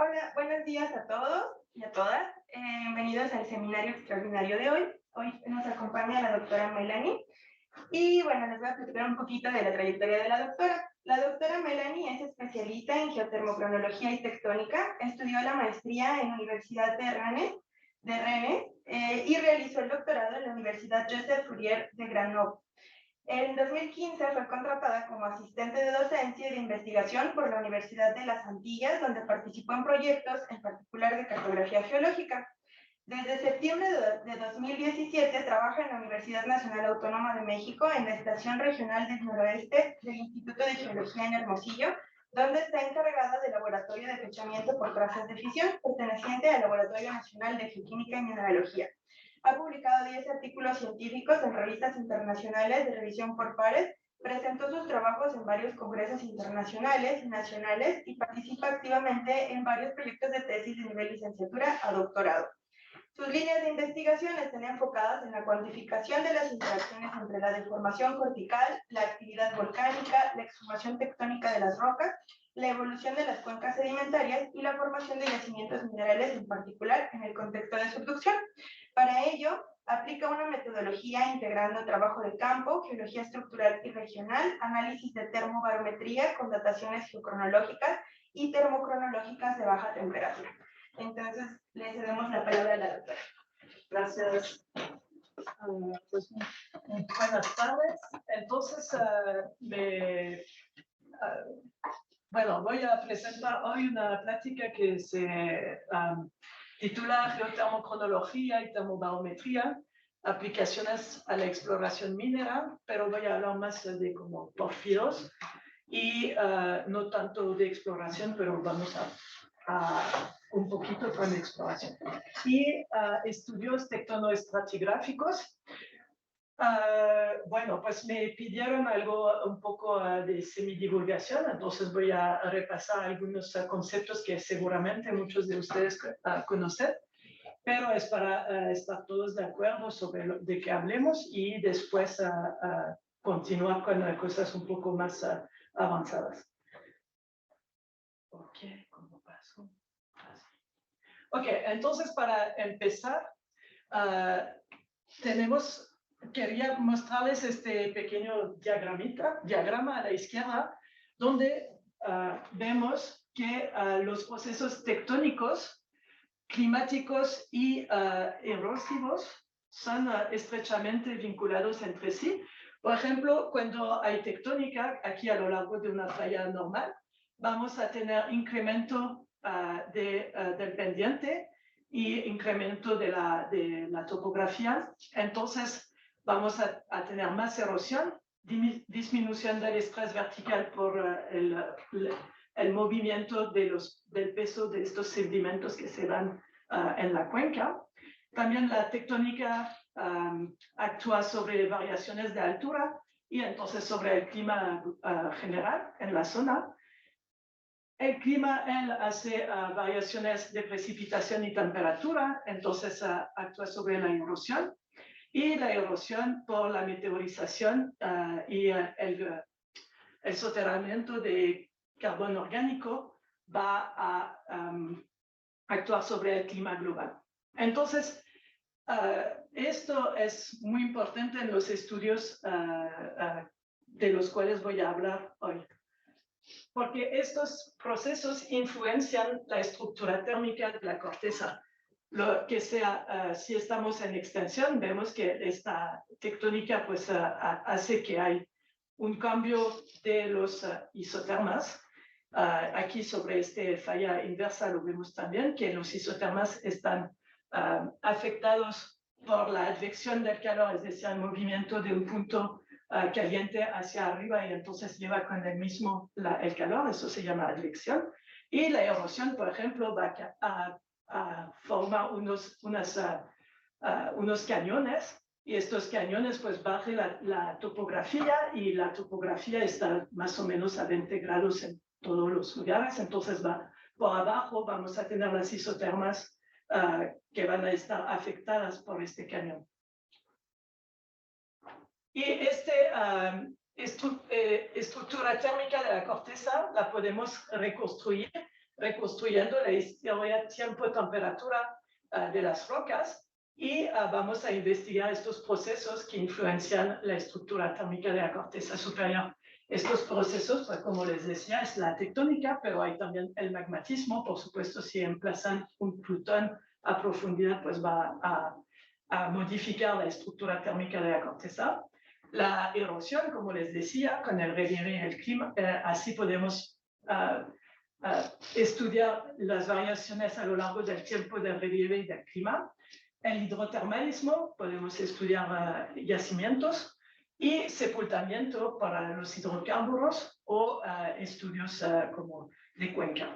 Hola, buenos días a todos y a todas. Bienvenidos al seminario extraordinario de hoy. Hoy nos acompaña la doctora Melanie. Y bueno, les voy a platicar un poquito de la trayectoria de la doctora. La doctora Melanie es especialista en geotermocronología y tectónica. Estudió la maestría en la Universidad de Rennes y realizó el doctorado en la Universidad Joseph Fourier de Grenoble. En 2015 fue contratada como asistente de docencia y de investigación por la Universidad de las Antillas, donde participó en proyectos, en particular de cartografía geológica. Desde septiembre de 2017 trabaja en la Universidad Nacional Autónoma de México en la Estación Regional del Noroeste del Instituto de Geología en Hermosillo, donde está encargada del Laboratorio de Fechamiento por Trazas de Fisión, perteneciente al Laboratorio Nacional de Geoquímica y Mineralogía. Ha publicado 10 artículos científicos en revistas internacionales de revisión por pares, presentó sus trabajos en varios congresos internacionales y nacionales y participa activamente en varios proyectos de tesis de nivel licenciatura a doctorado. Sus líneas de investigación están enfocadas en la cuantificación de las interacciones entre la deformación cortical, la actividad volcánica, la exhumación tectónica de las rocas, la evolución de las cuencas sedimentarias y la formación de yacimientos minerales, en particular en el contexto de subducción. Para ello, aplica una metodología integrando trabajo de campo, geología estructural y regional, análisis de termobarometría con dataciones geocronológicas y termocronológicas de baja temperatura. Entonces, le cedemos la palabra a la doctora. Gracias. Pues, buenas tardes. Entonces, bueno, voy a presentar hoy una plática que se titula Geotermocronología y termobarometría, aplicaciones a la exploración minera, pero voy a hablar más de como porfiros y no tanto de exploración, pero vamos a un poquito con exploración. Y estudios tectonoestratigráficos. Bueno, pues me pidieron algo un poco de semidivulgación, entonces voy a repasar algunos conceptos que seguramente muchos de ustedes conocen, pero es para estar todos de acuerdo sobre de qué hablemos y después continuar con cosas un poco más avanzadas. Ok, ¿cómo paso? Ok, entonces para empezar, quería mostrarles este pequeño diagrama a la izquierda, donde vemos que los procesos tectónicos, climáticos y erosivos son estrechamente vinculados entre sí. Por ejemplo, cuando hay tectónica, aquí a lo largo de una falla normal, vamos a tener incremento del pendiente y incremento de la topografía. Entonces, vamos a tener más erosión, disminución del estrés vertical por el movimiento del peso de estos sedimentos que se dan en la cuenca. También la tectónica actúa sobre variaciones de altura y entonces sobre el clima general en la zona. El clima, él hace variaciones de precipitación y temperatura, entonces actúa sobre la erosión. Y la erosión por la meteorización y el soterramiento de carbono orgánico va a actuar sobre el clima global. Entonces, esto es muy importante en los estudios de los cuales voy a hablar hoy, porque estos procesos influencian la estructura térmica de la corteza. Lo que sea, si estamos en extensión, vemos que esta tectónica pues, hace que hay un cambio de los isotermas. Aquí sobre esta falla inversa lo vemos también, que los isotermas están afectados por la advección del calor, es decir, el movimiento de un punto caliente hacia arriba y entonces lleva con el mismo el calor, eso se llama advección. Y la erosión, por ejemplo, va a formar unos cañones, y estos cañones pues bajan la topografía, y la topografía está más o menos a 20 grados en todos los lugares, entonces por abajo vamos a tener las isotermas que van a estar afectadas por este cañón. Y esta estructura térmica de la corteza la podemos reconstruir reconstruyendo la historia tiempo-temperatura de las rocas y vamos a investigar estos procesos que influencian la estructura térmica de la corteza superior. Estos procesos, pues, como les decía, es la tectónica, pero hay también el magmatismo. Por supuesto, si emplazan un plutón a profundidad, pues va a modificar la estructura térmica de la corteza. La erosión, como les decía, con el relieve y el clima, así podemos estudiar las variaciones a lo largo del tiempo del relieve y del clima. El hidrotermalismo, podemos estudiar yacimientos, y sepultamiento para los hidrocarburos o estudios como de cuenca.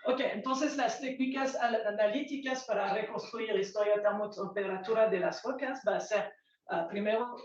Ok, entonces las técnicas analíticas para reconstruir la historia termotemperatura de las rocas va a ser primero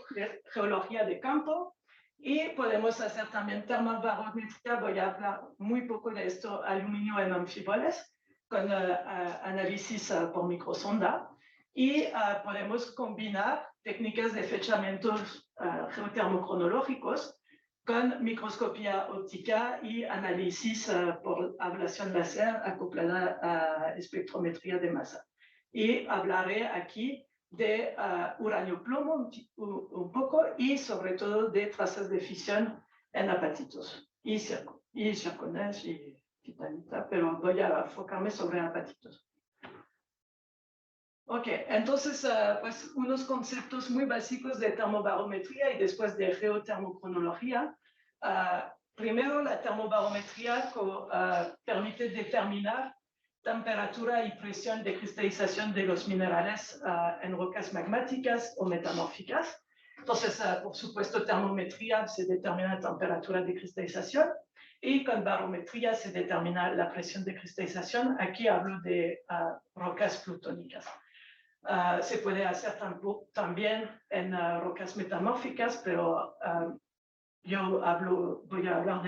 geología de campo, y podemos hacer también termobarometría. Voy a hablar muy poco de esto, aluminio en anfíboles, con análisis por microsonda. Y podemos combinar técnicas de fechamientos geotermocronológicos con microscopía óptica y análisis por ablación láser acoplada a espectrometría de masa. Y hablaré aquí de uranio-plomo un poco, y sobre todo de trazas de fisión en apatitos y zircones y titanita, pero voy a enfocarme sobre apatitos. Ok, entonces, pues unos conceptos muy básicos de termobarometría y después de geotermocronología. Primero, la termobarometría permite determinar temperatura y presión de cristalización de los minerales en rocas magmáticas o metamórficas. Entonces, por supuesto, termometría se determina la temperatura de cristalización, y con barometría se determina la presión de cristalización. Aquí hablo de rocas plutónicas. Se puede hacer también en rocas metamórficas, pero yo voy a hablar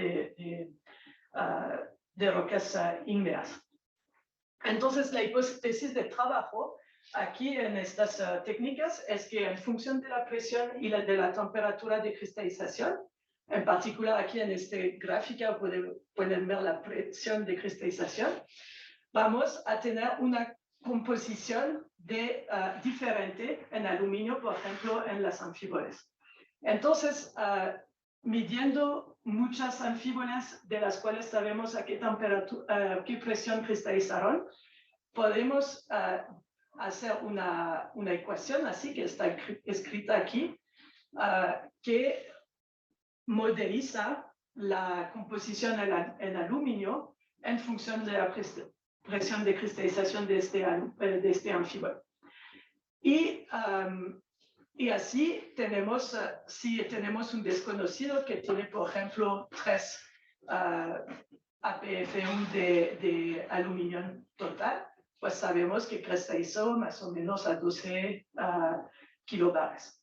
de rocas ígneas. Entonces, la hipótesis de trabajo aquí en estas técnicas es que en función de la presión y de la temperatura de cristalización, en particular aquí en esta gráfica pueden ver la presión de cristalización, vamos a tener una composición diferente en aluminio, por ejemplo, en las anfíboles. Entonces, midiendo muchas anfíboles de las cuales sabemos a qué temperatura, qué presión cristalizaron, podemos hacer una ecuación así que está escrita aquí, que modeliza la composición en aluminio en función de la presión de cristalización de este anfíbolo. Y así tenemos, si tenemos un desconocido que tiene, por ejemplo, 3 APF1 de aluminio total, pues sabemos que cristalizó más o menos a 12 kilobares.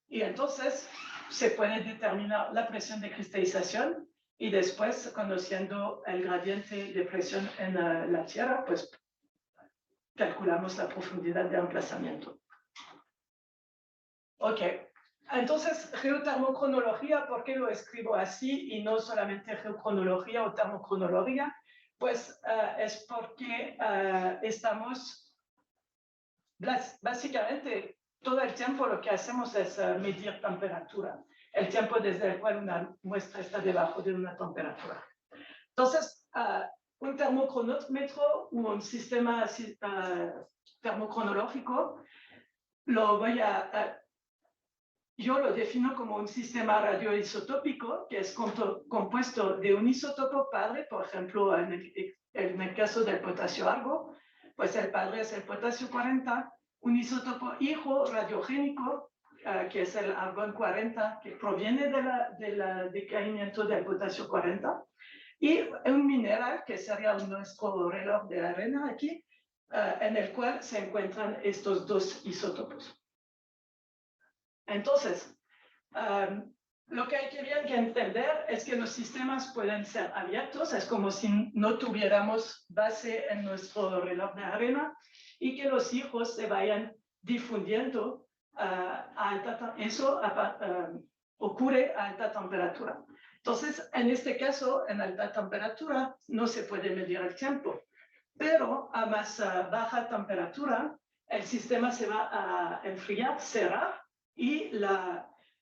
Y entonces se puede determinar la presión de cristalización, y después, conociendo el gradiente de presión en la Tierra, pues calculamos la profundidad de emplazamiento. Ok, entonces geotermocronología, ¿por qué lo escribo así y no solamente geocronología o termocronología? Pues es porque estamos, básicamente, todo el tiempo lo que hacemos es medir temperatura, el tiempo desde el cual una muestra está debajo de una temperatura. Entonces, un termocronómetro o un sistema termocronológico yo lo defino como un sistema radioisotópico que es compuesto de un isótopo padre. Por ejemplo, en el caso del potasio argo, pues el padre es el potasio 40, un isótopo hijo radiogénico, que es el argón 40, que proviene del decaimiento del potasio 40, y un mineral, que sería nuestro reloj de arena aquí, en el cual se encuentran estos dos isótopos. Entonces, lo que hay que entender es que los sistemas pueden ser abiertos, es como si no tuviéramos base en nuestro reloj de arena, y que los hijos se vayan difundiendo eso ocurre a alta temperatura. Entonces, en este caso, en alta temperatura, no se puede medir el tiempo, pero a más baja temperatura, el sistema se va a enfriar, cerrar, y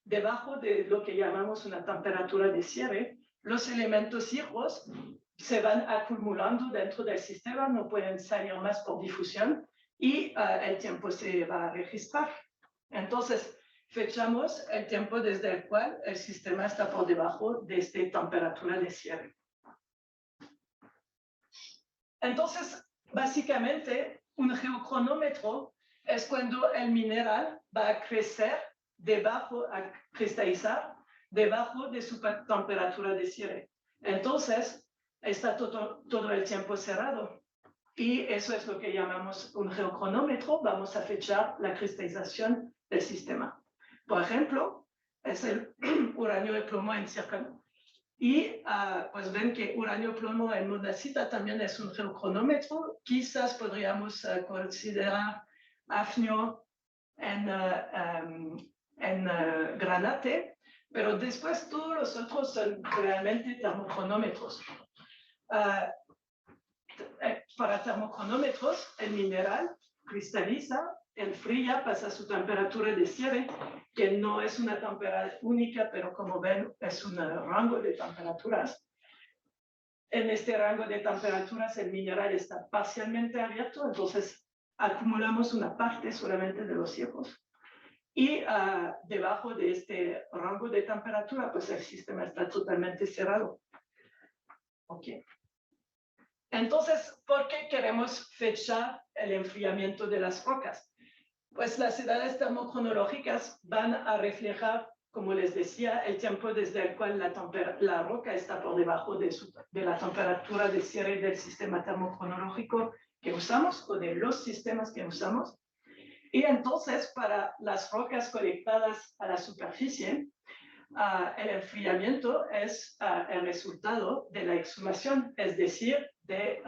debajo de lo que llamamos una temperatura de cierre, los elementos hijos se van acumulando dentro del sistema, no pueden salir más por difusión, y el tiempo se va a registrar. Entonces, fechamos el tiempo desde el cual el sistema está por debajo de esta temperatura de cierre. Entonces, básicamente, un geocronómetro es cuando el mineral va a crecer a cristalizar debajo de su temperatura de cierre. Entonces, está todo el tiempo cerrado. Y eso es lo que llamamos un geocronómetro. Vamos a fechar la cristalización del sistema. Por ejemplo, es el uranio y plomo en zirconio. Y pues ven que uranio plomo en monazita también es un geocronómetro. Quizás podríamos considerar hafnio en granate, pero después todos los otros son realmente termocronómetros. Para termocronómetros, el mineral cristaliza, enfría, pasa a su temperatura de cierre, que no es una temperatura única, pero como ven, es un rango de temperaturas. En este rango de temperaturas, el mineral está parcialmente abierto, entonces acumulamos una parte solamente de los hierros. Y debajo de este rango de temperatura, pues el sistema está totalmente cerrado. Ok. Entonces, ¿por qué queremos fechar el enfriamiento de las rocas? Pues las edades termocronológicas van a reflejar, como les decía, el tiempo desde el cual la roca está por debajo de la temperatura de cierre del sistema termocronológico que usamos o de los sistemas que usamos. Y entonces, para las rocas conectadas a la superficie, el enfriamiento es el resultado de la exhumación, es decir, de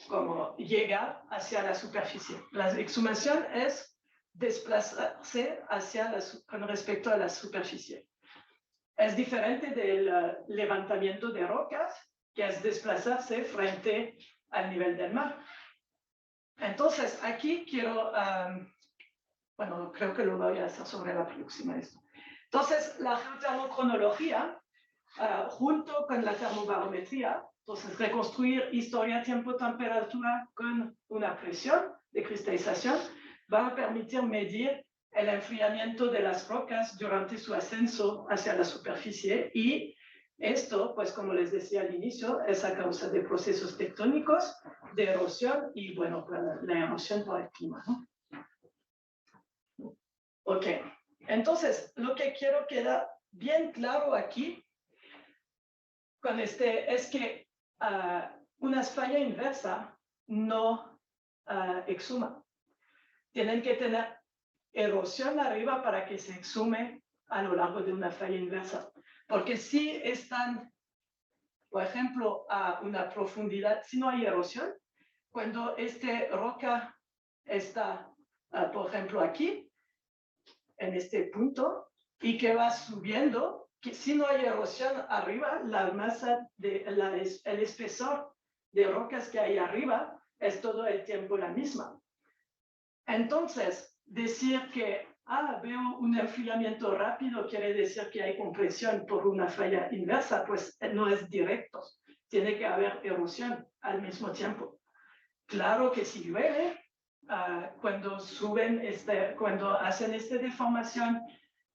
cómo llegar hacia la superficie. La exhumación es desplazarse con respecto a la superficie. Es diferente del levantamiento de rocas, que es desplazarse frente al nivel del mar. Entonces, aquí quiero, bueno, creo que lo voy a hacer sobre la próxima esto. Entonces, la geotermocronología, junto con la termobarometría, entonces reconstruir historia, tiempo, temperatura con una presión de cristalización, va a permitir medir el enfriamiento de las rocas durante su ascenso hacia la superficie, y esto, pues como les decía al inicio, es a causa de procesos tectónicos, de erosión y, bueno, la erosión por el clima, ¿no? Ok, entonces lo que quiero quedar bien claro aquí con es que una falla inversa no exhuma. Tienen que tener erosión arriba para que se exhume a lo largo de una falla inversa. Porque si están, por ejemplo, a una profundidad, si no hay erosión, cuando esta roca está, por ejemplo, aquí, en este punto, y que va subiendo, que si no hay erosión arriba, la masa, el espesor de rocas que hay arriba es todo el tiempo la misma. Entonces, decir que veo un enfriamiento rápido quiere decir que hay compresión por una falla inversa, pues no es directo. Tiene que haber erosión al mismo tiempo. Claro que si llueve, cuando cuando hacen esta deformación,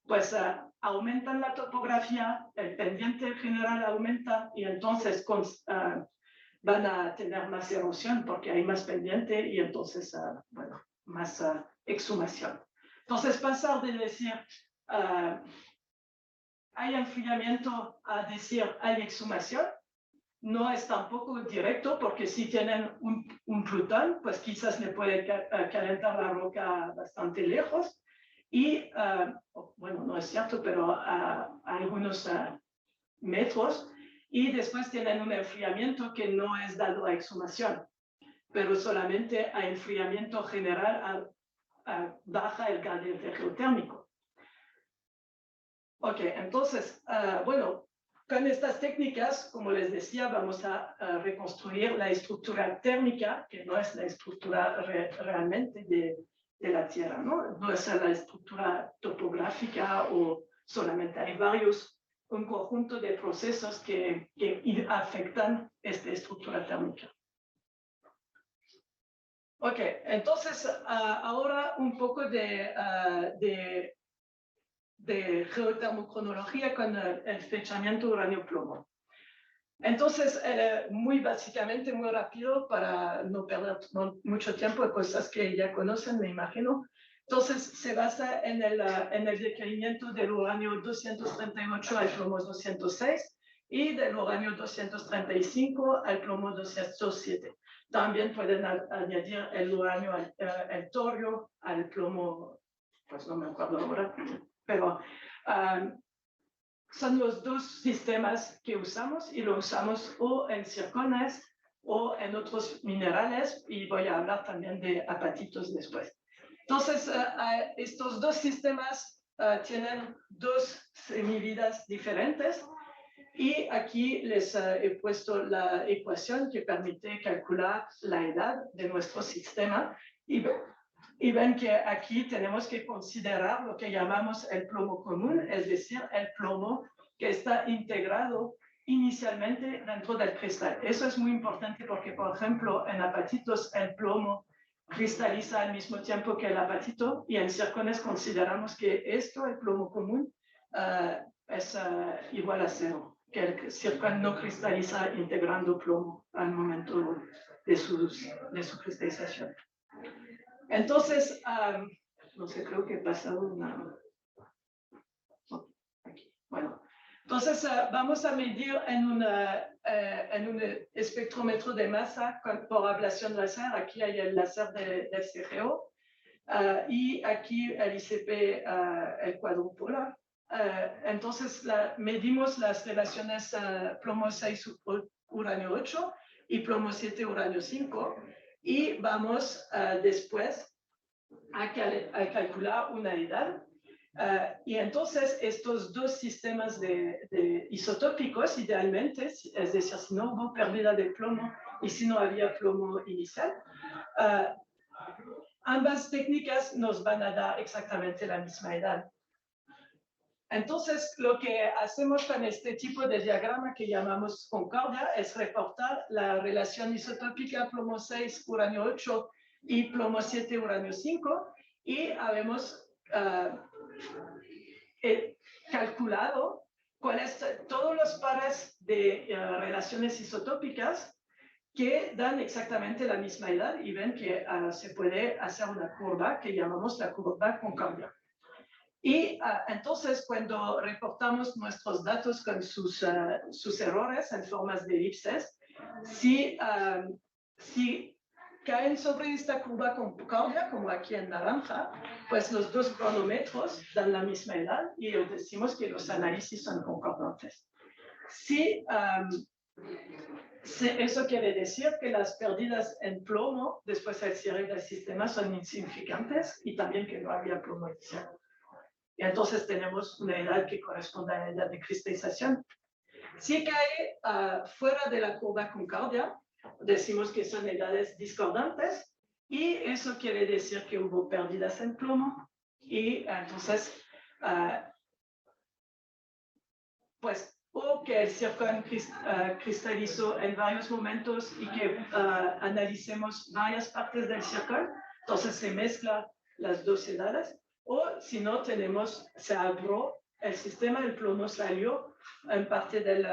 pues aumentan la topografía, el pendiente general aumenta, y entonces van a tener más erosión porque hay más pendiente, y entonces, bueno, más exhumación. Entonces, pasar de decir hay enfriamiento a decir hay exhumación no es tampoco directo, porque si tienen un plutón, pues quizás le puede calentar la roca bastante lejos, y bueno, no es cierto, pero a algunos metros, y después tienen un enfriamiento que no es dado a exhumación, pero solamente a enfriamiento general baja el gradiente geotérmico. Ok, entonces, bueno, Con estas técnicas, como les decía, vamos a reconstruir la estructura térmica, que no es la estructura realmente de la Tierra, ¿no? No es la estructura topográfica o solamente hay un conjunto de procesos que afectan esta estructura térmica. Ok, entonces ahora un poco de geotermocronología con el fechamiento uranio-plomo. Entonces, muy básicamente, muy rápido, para no perder mucho tiempo en cosas que ya conocen, me imagino. Entonces, se basa en el decaimiento del uranio 238 al plomo 206 y del uranio 235 al plomo 207. También pueden añadir el uranio, el torio al plomo, pues no me acuerdo ahora, pero son los dos sistemas que usamos y lo usamos o en zircones o en otros minerales y voy a hablar también de apatitos después. Entonces, estos dos sistemas tienen dos semividas diferentes y aquí les he puesto la ecuación que permite calcular la edad de nuestro sistema y ven que aquí tenemos que considerar lo que llamamos el plomo común, es decir, el plomo que está integrado inicialmente dentro del cristal. Eso es muy importante porque, por ejemplo, en apatitos el plomo cristaliza al mismo tiempo que el apatito y en zircones consideramos que esto, el plomo común, es igual a cero, que el zircón no cristaliza integrando plomo al momento de su cristalización. Entonces, no sé, creo que he pasado una... Aquí. Bueno, entonces vamos a medir en un espectrómetro de masa por ablación láser. Aquí hay el láser del CGO y aquí el ICP, el cuadrupolar. Entonces medimos las relaciones plomo 6 uranio 8 y plomo 7 uranio 5 y vamos después a calcular una edad. Y entonces estos dos sistemas de isotópicos, idealmente, es decir, si no hubo pérdida de plomo y si no había plomo inicial, ambas técnicas nos van a dar exactamente la misma edad. Entonces, lo que hacemos con este tipo de diagrama que llamamos concordia es reportar la relación isotópica plomo 6, uranio 8 y plomo 7, uranio 5 y habemos calculado cuáles todos los pares de relaciones isotópicas que dan exactamente la misma edad y ven que se puede hacer una curva que llamamos la curva concordia. Y entonces, cuando reportamos nuestros datos con sus errores en formas de elipses, si caen sobre esta curva concordia, como aquí en naranja, pues los dos cronómetros dan la misma edad y decimos que los análisis son concordantes. Eso quiere decir que las pérdidas en plomo después del cierre del sistema son insignificantes y también que no había plomo inicial. Y entonces tenemos una edad que corresponde a la edad de cristalización. Si cae fuera de la curva concordia, decimos que son edades discordantes y eso quiere decir que hubo pérdidas en plomo y entonces, pues, o que el zircón cristalizó en varios momentos y que analicemos varias partes del zircón, entonces se mezclan las dos edades. O si no, se abrió el sistema, el plomo salió en parte del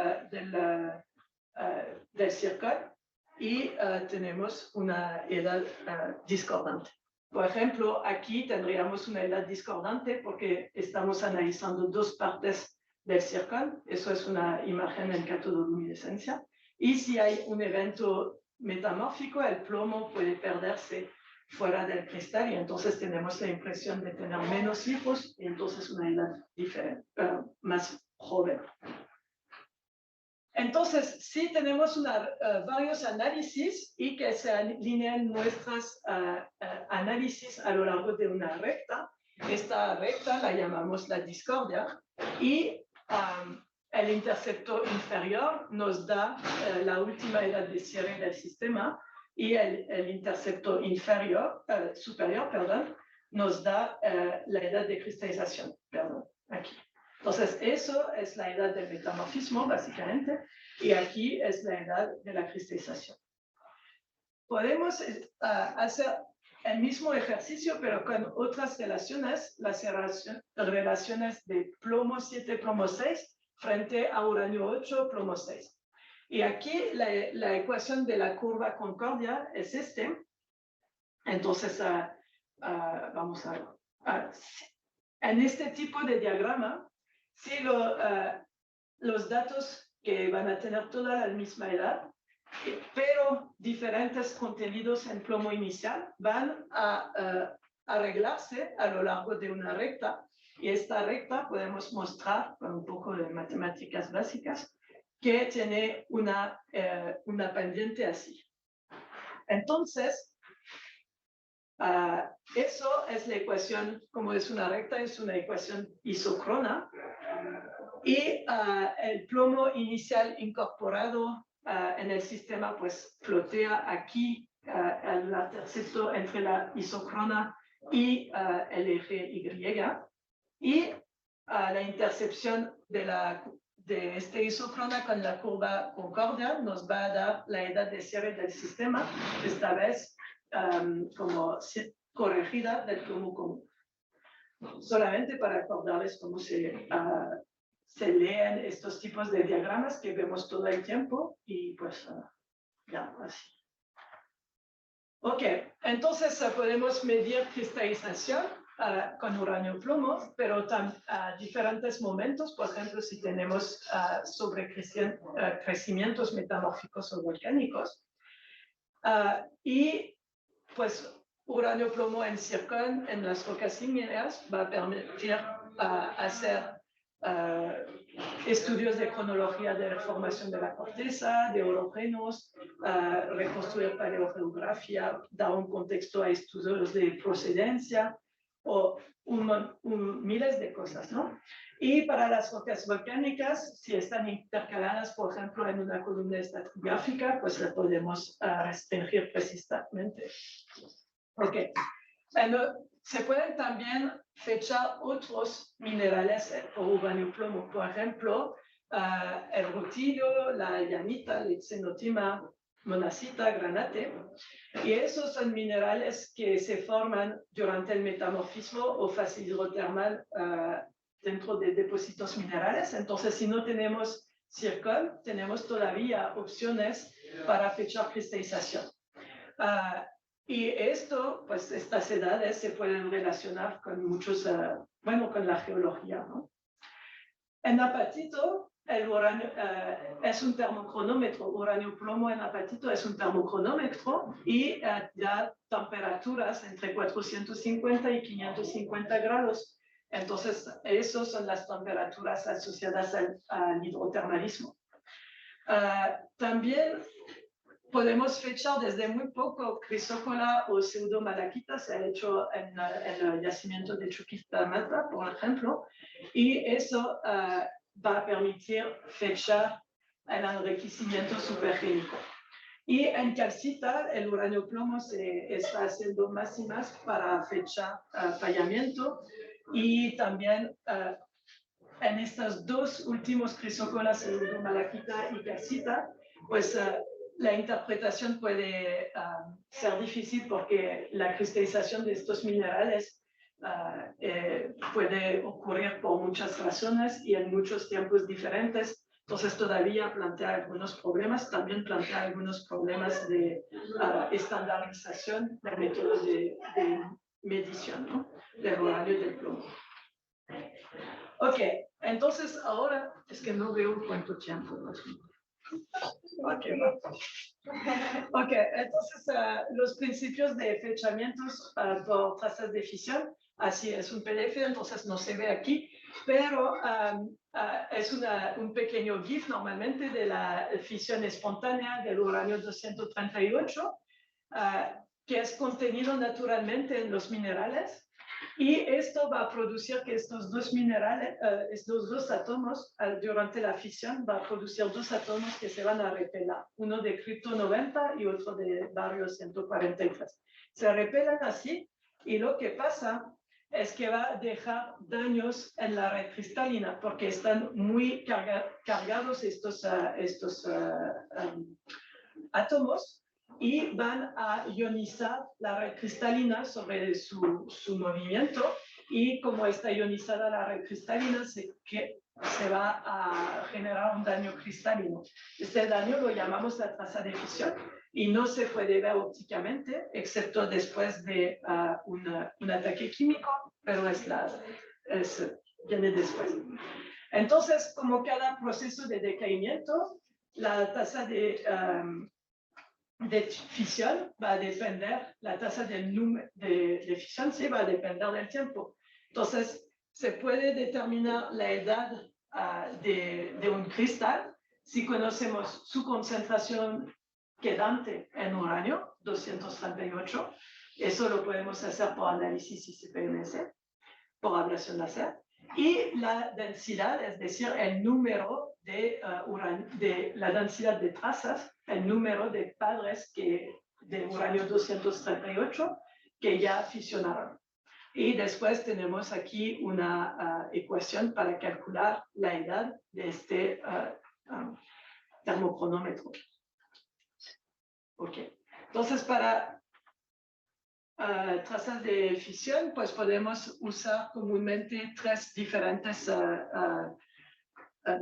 zircón y tenemos una edad discordante. Por ejemplo, aquí tendríamos una edad discordante porque estamos analizando dos partes del zircón. Eso es una imagen en catodoluminescencia. Y si hay un evento metamórfico, el plomo puede perderse fuera del cristal y entonces tenemos la impresión de tener menos hijos y entonces una edad diferente, más joven. Entonces, si tenemos varios análisis y que se alinean nuestros análisis a lo largo de una recta, esta recta la llamamos la discordia y el intercepto inferior nos da la última edad de cierre del sistema y el intercepto superior, nos da la edad de cristalización, aquí. Entonces, eso es la edad del metamorfismo, básicamente, y aquí es la edad de la cristalización. Podemos hacer el mismo ejercicio, pero con otras relaciones, las relaciones de plomo 7, plomo 6, frente a uranio 8, plomo 6. Y aquí la ecuación de la curva Concordia es Entonces, vamos a ver. En este tipo de diagrama, si los datos que van a tener toda la misma edad, pero diferentes contenidos en plomo inicial, van a arreglarse a lo largo de una recta. Y esta recta podemos mostrar con un poco de matemáticas básicas que tiene una pendiente así. Entonces, eso es la ecuación, como es una recta, es una ecuación isócrona. Y el plomo inicial incorporado en el sistema pues flotea aquí el intercepto entre la isócrona y el eje Y. Y la intercepción de este isócrona con la curva Concordia nos va a dar la edad de cierre del sistema, esta vez como corregida del plomo común. Solamente para acordarles cómo se leen estos tipos de diagramas que vemos todo el tiempo y pues ya, así. Ok, entonces podemos medir cristalización con uranio plomo, pero a diferentes momentos, por ejemplo, si tenemos crecimientos metamórficos o volcánicos. Y pues uranio plomo en zircón en las rocas ígneas va a permitir hacer estudios de cronología de la formación de la corteza, de orogenos, reconstruir paleogeografía, dar un contexto a estudios de procedencia o miles de cosas, ¿no? Y para las rocas volcánicas, si están intercaladas, por ejemplo, en una columna estratigráfica, pues la podemos restringir precisamente. Ok. Se pueden también fechar otros minerales por uranio plomo, por ejemplo, el rutilio, la llanita, el xenotima, monacita, granate, y esos son minerales que se forman durante el metamorfismo o fase hidrotermal dentro de depósitos minerales. Entonces, si no tenemos zircón, tenemos todavía opciones para fechar cristalización. Y esto, pues estas edades se pueden relacionar con muchos, con la geología, ¿no? En apatito, el uranio es un termocronómetro, uranio plomo en apatito es un termocronómetro y da temperaturas entre 450 y 550 grados. Entonces, esas son las temperaturas asociadas al hidrotermalismo. También podemos fechar desde muy poco crisócola o pseudomalaquita, se ha hecho en el yacimiento de Chuquicamata, por ejemplo, y eso va a permitir fechar el enriquecimiento supergénico. Y en calcita, el uranio plomo se está haciendo más y más para fechar fallamiento y también en estos dos últimos crisócolas, pseudomalaquita y calcita, pues la interpretación puede ser difícil porque la cristalización de estos minerales puede ocurrir por muchas razones y en muchos tiempos diferentes. Entonces todavía plantea algunos problemas, también plantea algunos problemas de estandarización del método de medición, ¿no? Del uranio y del plomo. Ok, entonces ahora es que no veo cuánto tiempo. Ok, entonces los principios de fechamientos por trazas de fisión, así es un PDF, entonces no se ve aquí, pero es un pequeño GIF normalmente de la fisión espontánea del uranio 238, que es contenido naturalmente en los minerales. Y esto va a producir que estos dos minerales, estos dos átomos, durante la fisión, va a producir dos átomos que se van a repelar, uno de cripto 90 y otro de bario 143. Se repelan así y lo que pasa es que va a dejar daños en la red cristalina porque están muy cargados estos átomos y van a ionizar la red cristalina sobre su movimiento y como está ionizada la red cristalina se va a generar un daño cristalino. Este daño lo llamamos la traza de fisión y no se puede ver ópticamente excepto después de un ataque químico, pero viene después. Entonces, como cada proceso de decaimiento, la tasa de fisión va a depender, la tasa de fisión sí va a depender del tiempo. Entonces, se puede determinar la edad de un cristal si conocemos su concentración quedante en uranio, 238. Eso lo podemos hacer por análisis ICP-MS, por ablación láser. Y la densidad, es decir, el número de la densidad de trazas, el número de padres de uranio 238 que ya fisionaron. Y después tenemos aquí una ecuación para calcular la edad de este termocronómetro. Ok, entonces para trazas de fisión, pues podemos usar comúnmente tres diferentes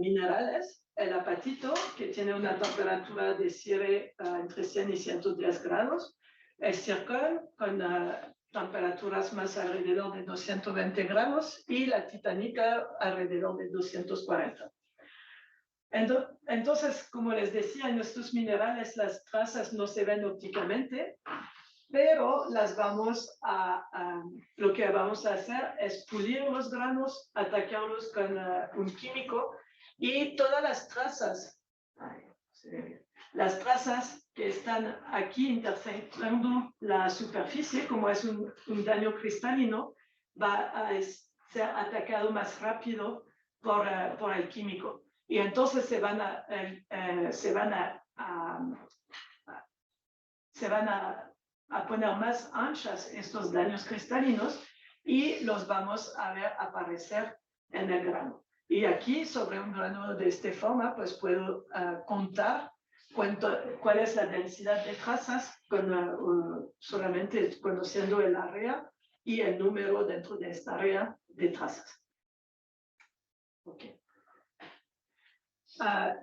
minerales. El apatito, que tiene una temperatura de cierre entre 100 y 110 grados. El zircón, con temperaturas más alrededor de 220 grados. Y la titánica, alrededor de 240. Entonces, como les decía, en estos minerales las trazas no se ven ópticamente, pero lo que vamos a hacer es pulir los granos, atacarlos con un químico y todas las trazas que están aquí intersectando la superficie, como es un daño cristalino, va a ser atacado más rápido por el químico. Y entonces se van a poner más anchas estos daños cristalinos y los vamos a ver aparecer en el grano. Y aquí, sobre un grano de esta forma, pues puedo contar cuál es la densidad de trazas solamente conociendo el área y el número dentro de esta área de trazas. Okay.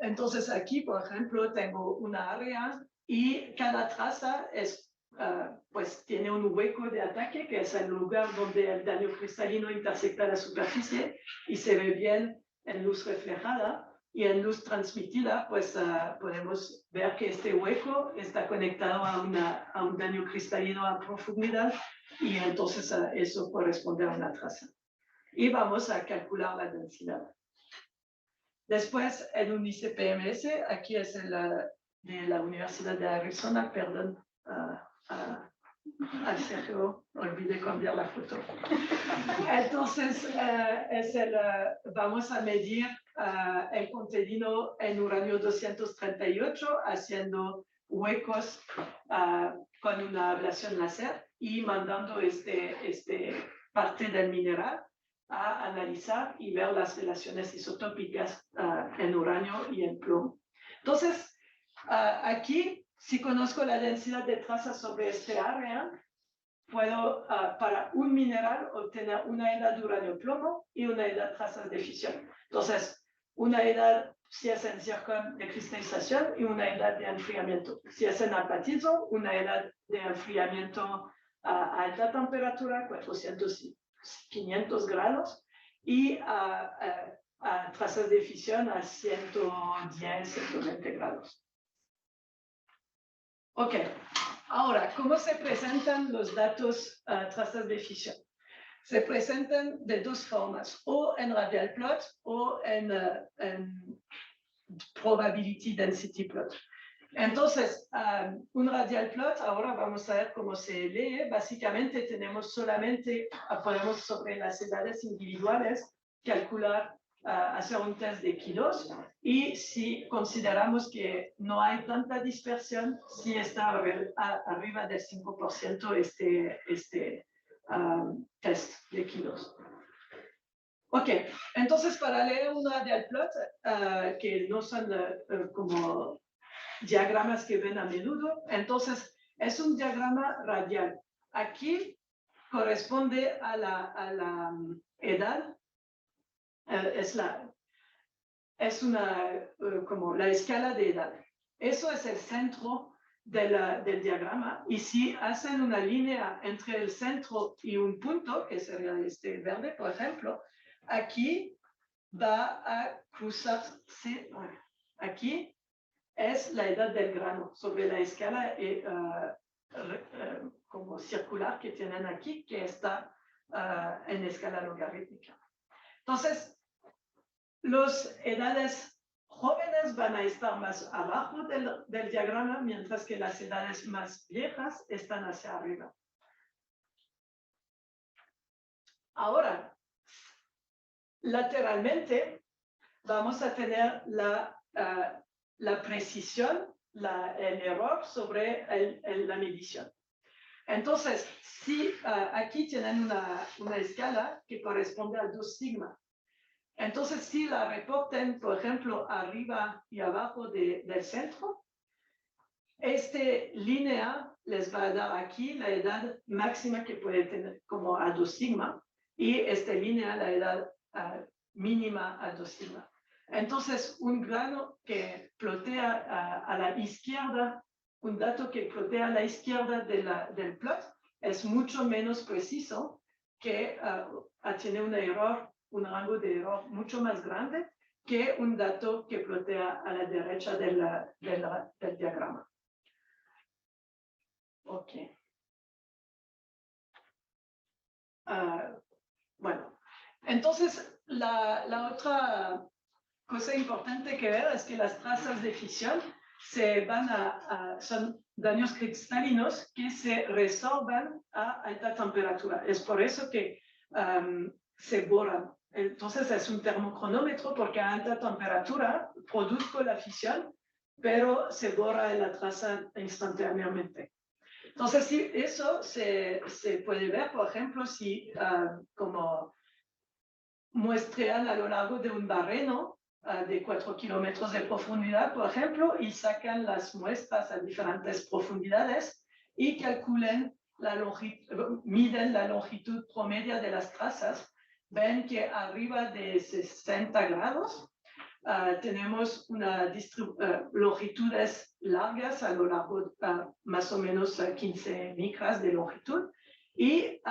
Entonces aquí, por ejemplo, tengo una área y cada traza pues tiene un hueco de ataque, que es el lugar donde el daño cristalino intersecta la superficie y se ve bien en luz reflejada. Y en luz transmitida, pues podemos ver que este hueco está conectado a un daño cristalino a profundidad y entonces eso corresponde a una traza. Y vamos a calcular la densidad. Después, en un ICP-MS, aquí es de la Universidad de Arizona, perdón, al Sergio, olvidé cambiar la foto. Entonces, vamos a medir el contenido en uranio 238 haciendo huecos con una ablación láser y mandando este parte del mineral a analizar y ver las relaciones isotópicas en uranio y en plomo. Entonces, aquí, si conozco la densidad de trazas sobre este área, puedo, para un mineral, obtener una edad de uranio-plomo y una edad de trazas de fisión. Entonces, una edad si es en zircón de cristalización y una edad de enfriamiento. Si es en apatito, una edad de enfriamiento a alta temperatura, 400 y 500 grados, y trazas de fisión a 110, 120 grados. Ok, ahora, ¿cómo se presentan los datos trazas de fisión? Se presentan de dos formas, o en radial plot o en probability density plot. Entonces, un radial plot, ahora vamos a ver cómo se lee. Básicamente tenemos solamente, podemos sobre las edades individuales calcular, hacer un test de kilos, y si consideramos que no hay tanta dispersión, si está arriba del 5% este test de kilos. Ok, entonces para leer un radial plot, que no son como diagramas que ven a menudo, entonces es un diagrama radial. Aquí corresponde a la edad, es como la escala de edad. Eso es el centro del diagrama, y si hacen una línea entre el centro y un punto, que sería este verde, por ejemplo, aquí va a cruzarse, aquí es la edad del grano sobre la escala como circular que tienen aquí, que está en escala logarítmica. Entonces, las edades jóvenes van a estar más abajo del diagrama, mientras que las edades más viejas están hacia arriba. Ahora, lateralmente, vamos a tener la precisión, el error sobre la medición. Entonces, si aquí tienen una escala que corresponde a 2 sigma, entonces si la reporten, por ejemplo, arriba y abajo del centro, esta línea les va a dar aquí la edad máxima que puede tener como a 2 sigma, y esta línea la edad mínima a 2 sigma. Entonces, un grano que plotea a la izquierda, un dato que plotea a la izquierda del plot, es mucho menos preciso, que tiene un rango de error mucho más grande que un dato que plotea a la derecha del diagrama. Ok. Bueno, entonces la otra cosa importante que ver es que las trazas de fisión son daños cristalinos que se resorban a alta temperatura. Es por eso que se borran. Entonces es un termocronómetro, porque a alta temperatura produzco la fisión, pero se borra la traza instantáneamente. Entonces, sí, eso se puede ver, por ejemplo, si como muestrean a lo largo de un barreno de 4 kilómetros de profundidad, por ejemplo, y sacan las muestras a diferentes profundidades y calculen miden la longitud promedia de las trazas, ven que arriba de 60 grados tenemos longitudes largas a lo largo más o menos 15 micras de longitud, y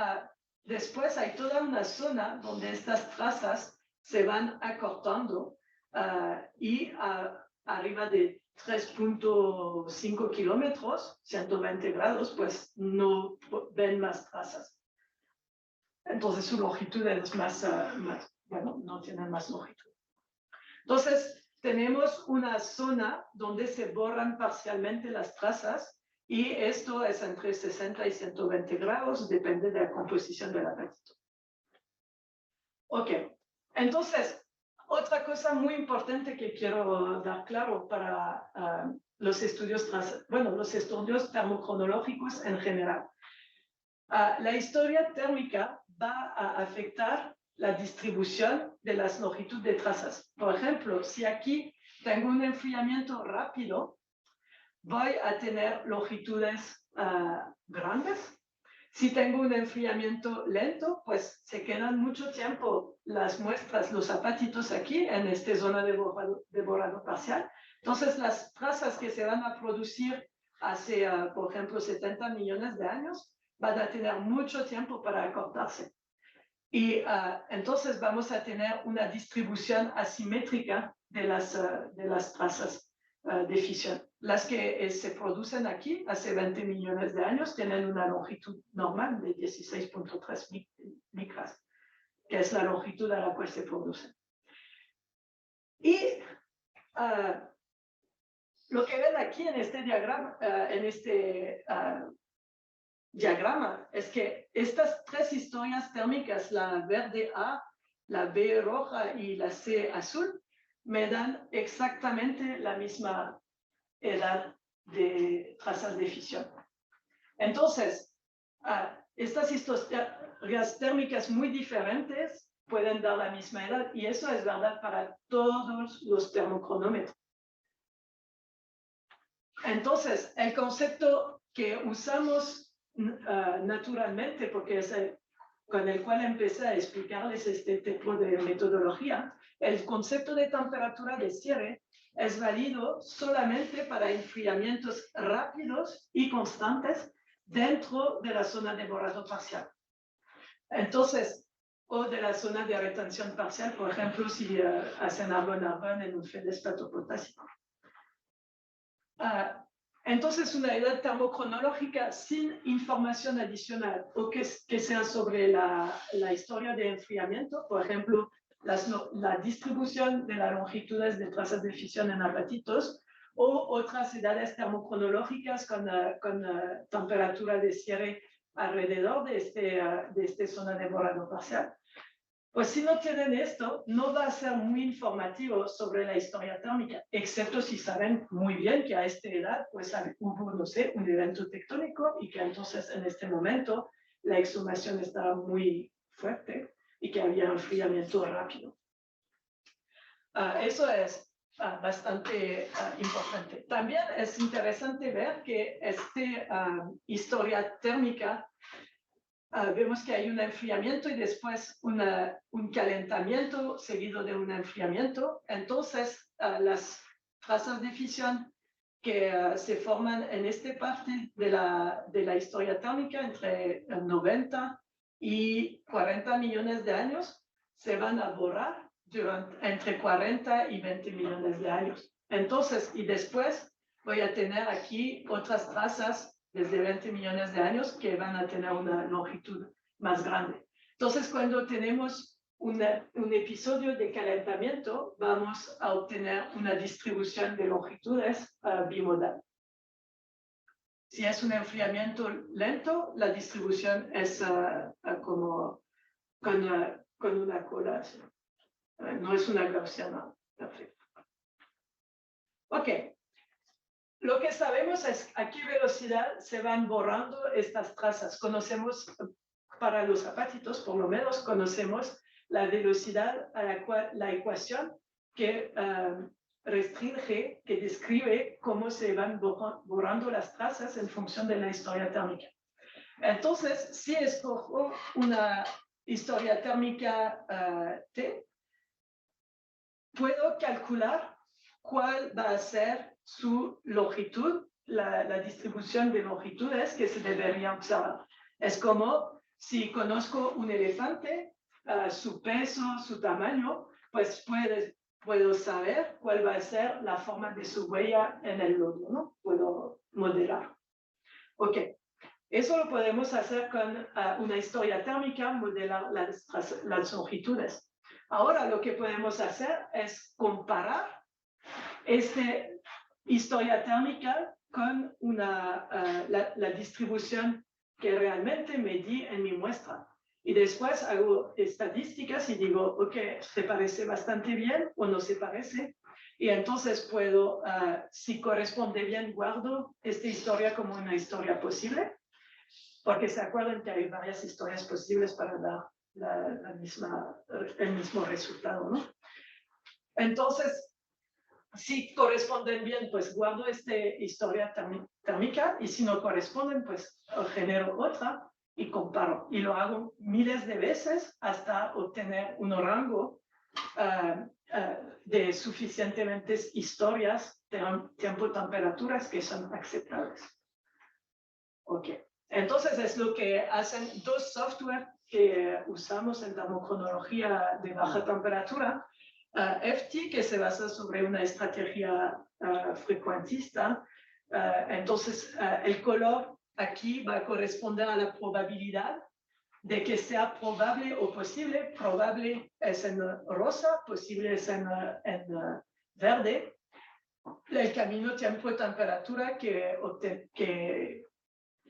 después hay toda una zona donde estas trazas se van acortando y arriba de 3.5 kilómetros, 120 grados, pues no ven más trazas. Entonces su longitud es bueno, no tienen más longitud. Entonces, tenemos una zona donde se borran parcialmente las trazas, y esto es entre 60 y 120 grados, depende de la composición de la partitura. Ok, entonces, otra cosa muy importante que quiero dar claro para los estudios termocronológicos en general. La historia térmica va a afectar la distribución de las longitudes de trazas. Por ejemplo, si aquí tengo un enfriamiento rápido, voy a tener longitudes grandes. Si tengo un enfriamiento lento, pues se quedan mucho tiempo las muestras, los zapatitos aquí en esta zona de borrado parcial. Entonces, las trazas que se van a producir hace, por ejemplo, 70 millones de años, van a tener mucho tiempo para acortarse. Y entonces vamos a tener una distribución asimétrica de las trazas de fisión. Las que se producen aquí hace 20 millones de años tienen una longitud normal de 16.3 micras, que es la longitud a la cual se producen. Y lo que ven aquí en este diagrama es que estas tres historias térmicas, la verde A, la B roja y la C azul, me dan exactamente la misma edad de trazas de fisión. Entonces, estas historias térmicas muy diferentes pueden dar la misma edad, y eso es verdad para todos los termocronómetros. Entonces, el concepto que usamos naturalmente, porque es con el cual empecé a explicarles este tipo de metodología, el concepto de temperatura de cierre es válido solamente para enfriamientos rápidos y constantes dentro de la zona de borrado parcial. Entonces, o de la zona de retención parcial, por ejemplo, si hacen argón-argón en un feldespato potásico. Entonces, una edad termocronológica sin información adicional o que sea sobre la historia de enfriamiento, por ejemplo, la distribución de las longitudes de trazas de fisión en apatitos o otras edades termocronológicas con temperatura de cierre alrededor de esta zona de borrado parcial. Pues si no tienen esto, no va a ser muy informativo sobre la historia térmica, excepto si saben muy bien que a esta edad pues hubo, no sé, un evento tectónico y que entonces en este momento la exhumación estaba muy fuerte y que había enfriamiento rápido. Eso es bastante importante. También es interesante ver que esta historia térmica vemos que hay un enfriamiento y después un calentamiento seguido de un enfriamiento. Entonces, las trazas de fisión que se forman en esta parte de la historia térmica entre 90 y 40 millones de años se van a borrar entre 40 y 20 millones de años. Entonces, y después voy a tener aquí otras trazas desde 20 millones de años que van a tener una longitud más grande. Entonces, cuando tenemos un episodio de calentamiento, vamos a obtener una distribución de longitudes bimodal. Si es un enfriamiento lento, la distribución es como con una cola. No es una gaussiana. Perfecto. Ok. Lo que sabemos es a qué velocidad se van borrando estas trazas. Conocemos, para los apátitos por lo menos, conocemos la velocidad a la cual la ecuación que restringe, que describe cómo se van borrando las trazas en función de la historia térmica. Entonces, si escojo una historia térmica T, puedo calcular cuál va a ser su longitud, la distribución de longitudes que se debería observar. Es como si conozco un elefante, su peso, su tamaño, pues puedo saber cuál va a ser la forma de su huella en el lodo, ¿no? Puedo modelar. Ok, eso lo podemos hacer con una historia térmica, modelar las longitudes. Ahora lo que podemos hacer es comparar esta historia térmica con la distribución que realmente medí en mi muestra. Y después hago estadísticas y digo, ok, ¿se parece bastante bien o no se parece? Y entonces puedo, si corresponde bien, guardo esta historia como una historia posible, porque se acuerdan que hay varias historias posibles para dar el mismo resultado, ¿no? Entonces, si corresponden bien, pues guardo esta historia térmica, y si no corresponden, pues genero otra y comparo. Y lo hago miles de veces hasta obtener un rango de suficientemente historias, tiempo-temperaturas que son aceptables. Ok. Entonces es lo que hacen dos software que usamos en termocronología de baja temperatura. FT, que se basa sobre una estrategia frecuentista. Entonces, el color aquí va a corresponder a la probabilidad de que sea probable o posible. Probable es en rosa, posible es en verde. el camino tiempo-temperatura que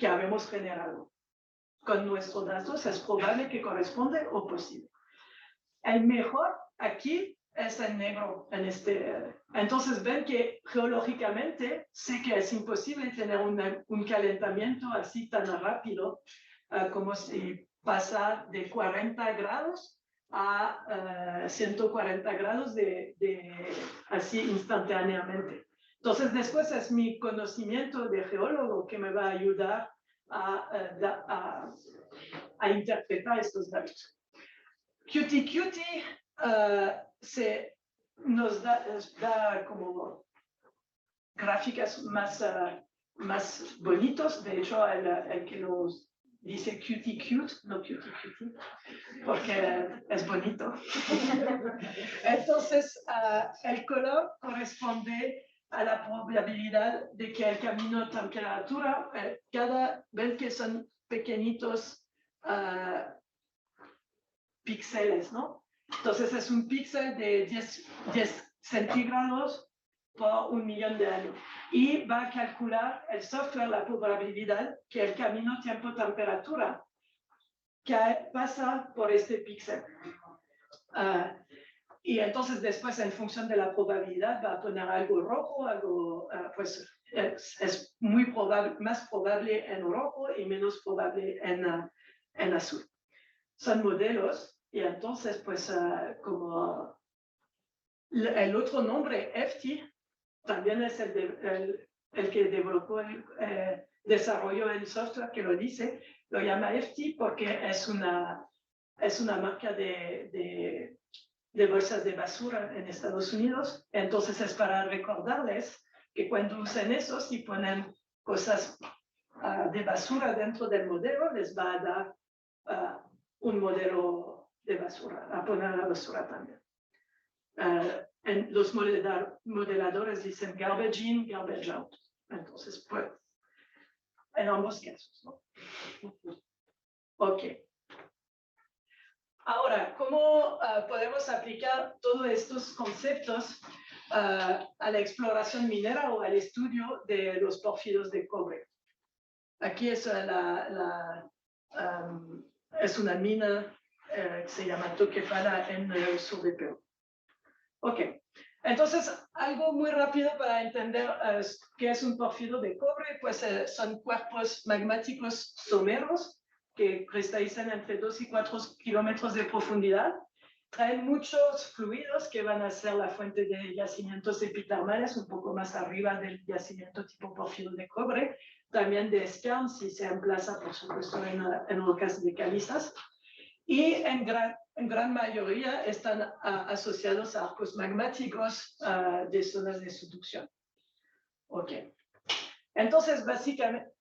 habemos generado. Con nuestros datos es probable que corresponde o posible. El mejor aquí es en negro. Entonces ven que geológicamente sé que es imposible tener un calentamiento así tan rápido como si pasa de 40 grados a 140 grados así instantáneamente. Entonces después es mi conocimiento de geólogo que me va a ayudar a interpretar estos datos. Qt nos da como gráficas más bonitos. De hecho, el que nos dice Qt, no Qt, porque es bonito. Entonces, el color corresponde a la probabilidad de que el camino de temperatura, cada vez que son pequeñitos píxeles, ¿no? Entonces es un píxel de 10 centígrados por 1.000.000 de años. Y va a calcular el software la probabilidad que el camino tiempo-temperatura que pasa por este píxel. Y entonces después, en función de la probabilidad, va a poner algo rojo, algo, pues es muy probable, más probable en rojo y menos probable en azul. Son modelos y entonces, pues, como el otro nombre, FT, también es el que desarrolló el software que lo dice, lo llama FT porque es una marca de bolsas de basura en Estados Unidos. Entonces es para recordarles que cuando usen eso, si ponen cosas de basura dentro del modelo, les va a dar un modelo de basura, a poner la basura también. Los modeladores dicen garbage in, garbage out. Entonces, pues, en ambos casos, ¿no? Ok. Ahora, ¿cómo podemos aplicar todos estos conceptos a la exploración minera o al estudio de los pórfidos de cobre? Aquí es es una mina que se llama Toquepala en el sur de Perú. Ok, entonces algo muy rápido para entender qué es un pórfido de cobre, pues son cuerpos magmáticos someros que cristalizan entre 2 y 4 kilómetros de profundidad. Traen muchos fluidos que van a ser la fuente de yacimientos epitermales un poco más arriba del yacimiento tipo pórfido de cobre, también de skarn si se emplaza, por supuesto, en rocas de calizas. Y en gran mayoría están asociados a arcos magmáticos de zonas de subducción. Ok. Entonces, básicamente,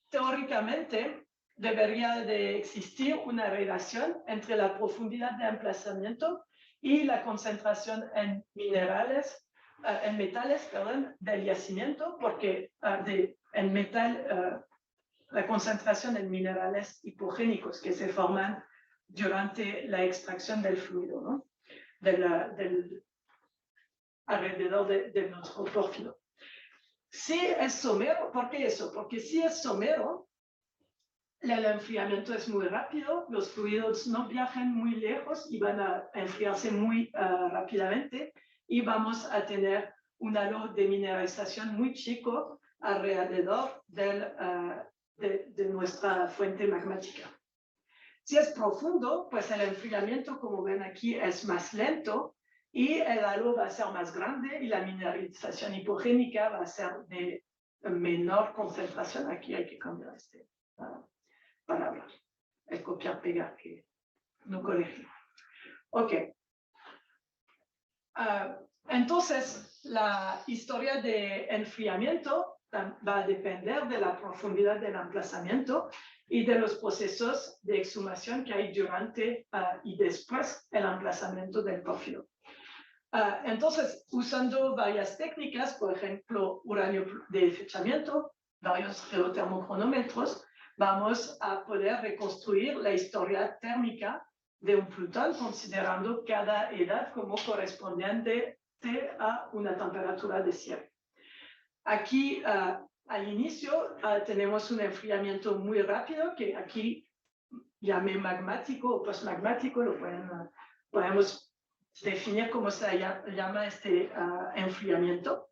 teóricamente, debería de existir una relación entre la profundidad de emplazamiento y la concentración en metales del yacimiento, porque en metal, la concentración en minerales hipogénicos que se forman durante la extracción del fluido, ¿no? Alrededor de nuestro pórfido. Si es somero, ¿por qué eso? Porque si es somero, el enfriamiento es muy rápido, los fluidos no viajan muy lejos y van a enfriarse muy rápidamente y vamos a tener un halo de mineralización muy chico alrededor de nuestra fuente magmática. Si es profundo, pues el enfriamiento, como ven aquí, es más lento y el halo va a ser más grande y la mineralización hipogénica va a ser de menor concentración. Aquí hay que cambiar palabra, el copiar-pegar que no corregí. Ok. Entonces, la historia de enfriamiento va a depender de la profundidad del emplazamiento y de los procesos de exhumación que hay durante y después el emplazamiento del pórfido. Entonces, usando varias técnicas, por ejemplo, uranio de fechamiento, varios geotermocronómetros, vamos a poder reconstruir la historia térmica de un plutón, considerando cada edad como correspondiente a una temperatura de cierre. Aquí al inicio tenemos un enfriamiento muy rápido que aquí llamé magmático o postmagmático, podemos definir cómo se llama este enfriamiento.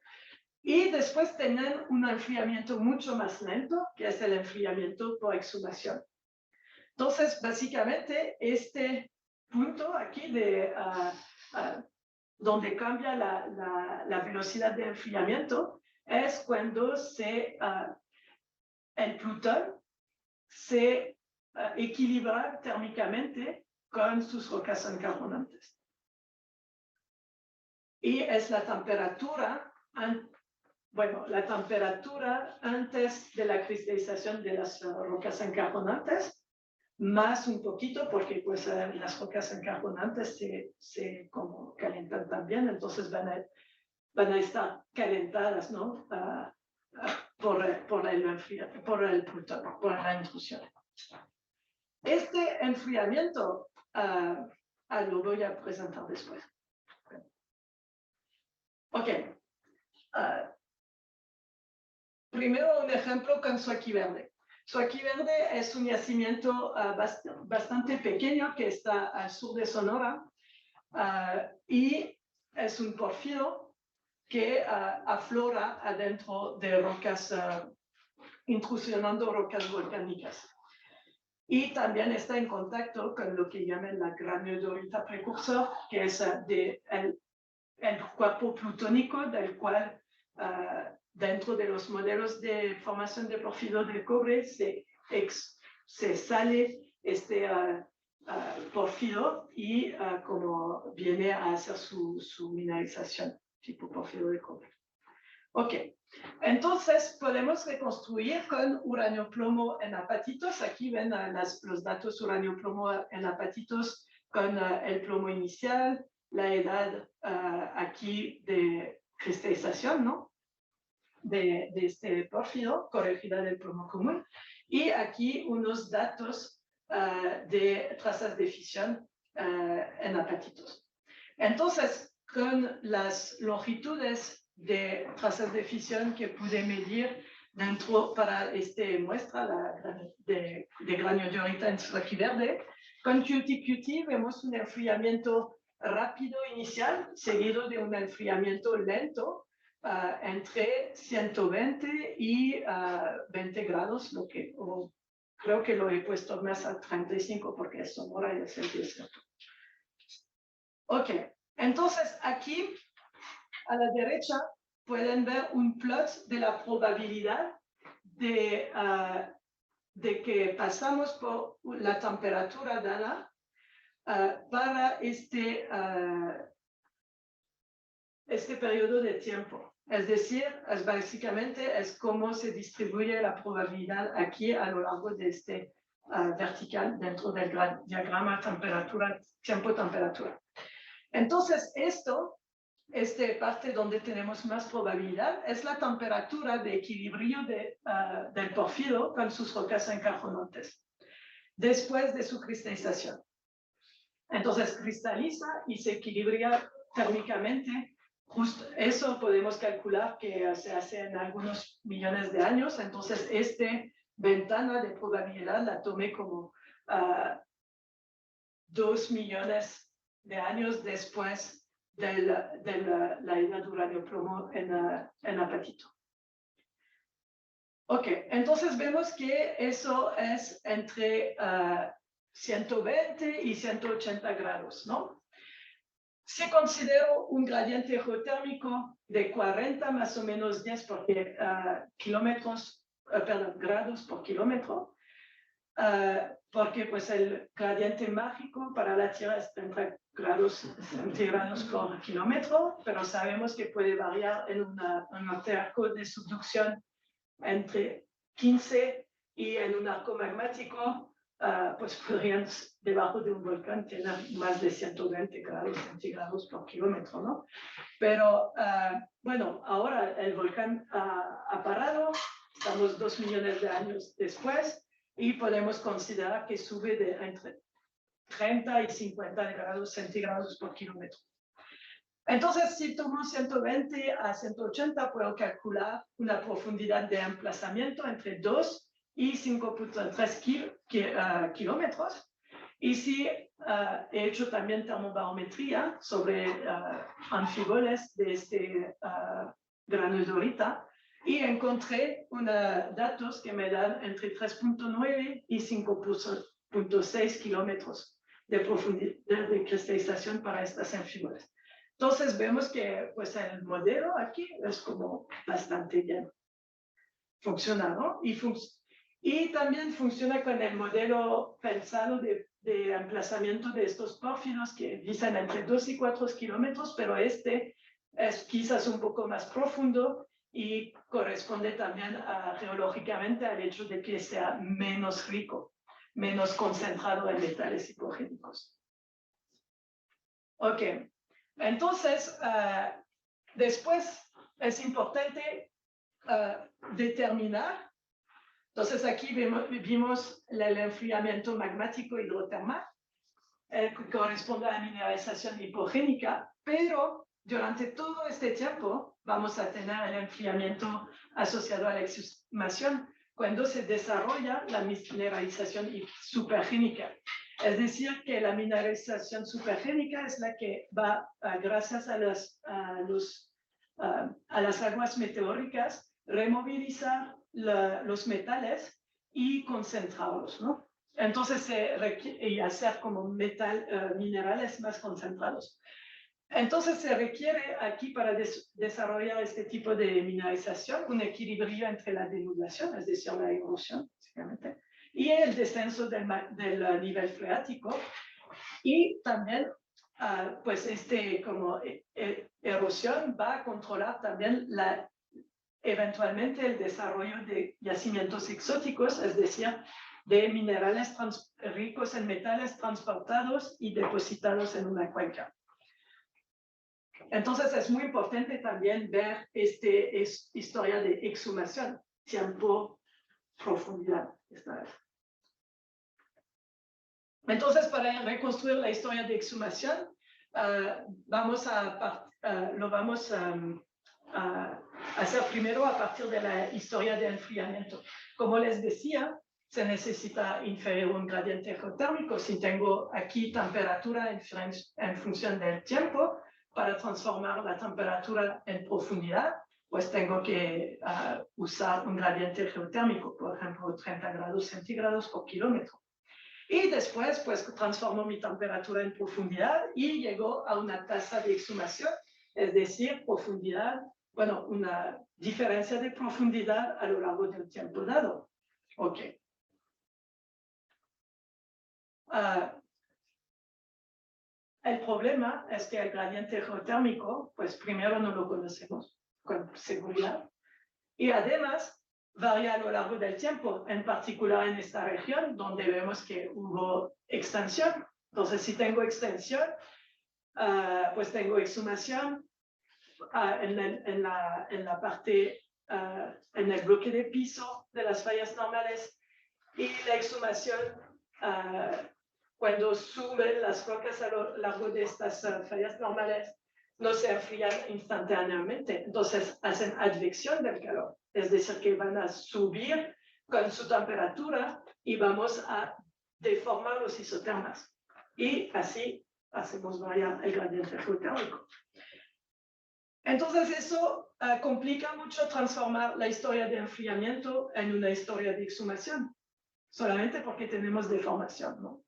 Y después tienen un enfriamiento mucho más lento, que es el enfriamiento por exhumación. Entonces, básicamente, este punto aquí donde cambia la velocidad de enfriamiento es cuando el plutón se equilibra térmicamente con sus rocas encarbonantes. Y es la temperatura antes de la cristalización de las rocas encarbonantes, más un poquito, porque pues las rocas encarbonantes se como calientan también, entonces van a estar calentadas, ¿no? Por el plutón, por la intrusión. Este enfriamiento lo voy a presentar después. Ok. Primero un ejemplo con Suaki Verde. Suaki Verde es un yacimiento bastante pequeño que está al sur de Sonora y es un porfido que aflora adentro de rocas, intrusionando rocas volcánicas. Y también está en contacto con lo que llaman la granodiorita precursor, que es el cuerpo plutónico del cual dentro de los modelos de formación de porfido del cobre se sale este porfido y como viene a hacer su mineralización, tipo porfido de cobre. Ok, entonces podemos reconstruir con uranio-plomo en apatitos. Aquí ven los datos uranio-plomo en apatitos con el plomo inicial, la edad aquí de cristalización, ¿no? De este pórfido, corregida del plomo común, y aquí unos datos de trazas de fisión en apatitos. Entonces, con las longitudes de trazas de fisión que pude medir para esta muestra de granodiorita en Suaki Verde, con QT vemos un enfriamiento rápido inicial, seguido de un enfriamiento lento entre 120 y 20 grados, creo que lo he puesto más a 35 porque es Sonora y es el desierto. Ok, entonces aquí a la derecha pueden ver un plot de la probabilidad de que pasamos por la temperatura dada para este periodo de tiempo. Es decir, básicamente es cómo se distribuye la probabilidad aquí a lo largo de este vertical dentro del diagrama tiempo-temperatura. Entonces, esta parte donde tenemos más probabilidad es la temperatura de equilibrio del porfido con sus rocas encarbonantes después de su cristalización. Entonces, cristaliza y se equilibra térmicamente. Justo eso podemos calcular que se hace en algunos millones de años. Entonces, esta ventana de probabilidad la tomé como 2 millones de años después de la edad de uranio-plomo en apatito. Ok, entonces vemos que eso es entre 120 y 180 grados, ¿no? Si considero un gradiente geotérmico de 40 más o menos 10 grados por kilómetro, porque pues el gradiente mágico para la Tierra es 30 grados centígrados por kilómetro, pero sabemos que puede variar en un arco de subducción entre 15 y en un arco magmático pues podrían debajo de un volcán tener más de 120 grados centígrados por kilómetro, ¿no? Pero bueno, ahora el volcán ha parado, estamos 2 millones de años después y podemos considerar que sube de entre 30 y 50 grados centígrados por kilómetro. Entonces, si tomo 120 a 180, puedo calcular una profundidad de emplazamiento entre 2 y 5.3 kilómetros. Y si he hecho también termobarometría sobre anfiboles de este granulorita y encontré datos que me dan entre 3.9 y 5.6 kilómetros de profundidad de cristalización para estas anfiboles. Entonces vemos que pues, el modelo aquí es como bastante bien funcionado y también funciona con el modelo pensado de emplazamiento de estos pórfidos que dicen entre 2 y 4 kilómetros, pero este es quizás un poco más profundo y corresponde también geológicamente al hecho de que sea menos rico, menos concentrado en metales hipogénicos. Ok, entonces después es importante determinar. Entonces aquí vimos el enfriamiento magmático hidrotermal, que corresponde a la mineralización hipogénica, pero durante todo este tiempo vamos a tener el enfriamiento asociado a la exhumación cuando se desarrolla la mineralización supergénica. Es decir, que la mineralización supergénica es la que va, gracias a las aguas meteóricas, removilizar los metales y concentrarlos, ¿no? Entonces y hacer como minerales más concentrados. Entonces se requiere aquí para desarrollar este tipo de mineralización un equilibrio entre la denudación, es decir, la erosión, básicamente, y el descenso del nivel freático, y también pues como erosión va a controlar también eventualmente el desarrollo de yacimientos exóticos, es decir, de minerales ricos en metales transportados y depositados en una cuenca. Entonces es muy importante también ver esta historia de exhumación, tiempo, profundidad. Entonces, para reconstruir la historia de exhumación, lo vamos a hacer primero a partir de la historia de enfriamiento. Como les decía, se necesita inferir un gradiente geotérmico. Si tengo aquí temperatura en función del tiempo, para transformar la temperatura en profundidad, pues tengo que usar un gradiente geotérmico, por ejemplo, 30 grados centígrados por kilómetro. Y después, pues, transformo mi temperatura en profundidad y llego a una tasa de exhumación, es decir, profundidad, bueno, una diferencia de profundidad a lo largo del tiempo dado. Ok. El problema es que el gradiente geotérmico, pues primero no lo conocemos con seguridad y además varía a lo largo del tiempo, en particular en esta región donde vemos que hubo extensión. Entonces, si tengo extensión, pues tengo exhumación en la parte, en el bloque de piso de las fallas normales, y la exhumación cuando suben las rocas a lo largo de estas fallas normales no se enfrían instantáneamente, entonces hacen advección del calor, es decir, que van a subir con su temperatura y vamos a deformar los isotermas. Y así hacemos variar el gradiente geotérmico. Entonces eso complica mucho transformar la historia de enfriamiento en una historia de exhumación, solamente porque tenemos deformación, ¿no?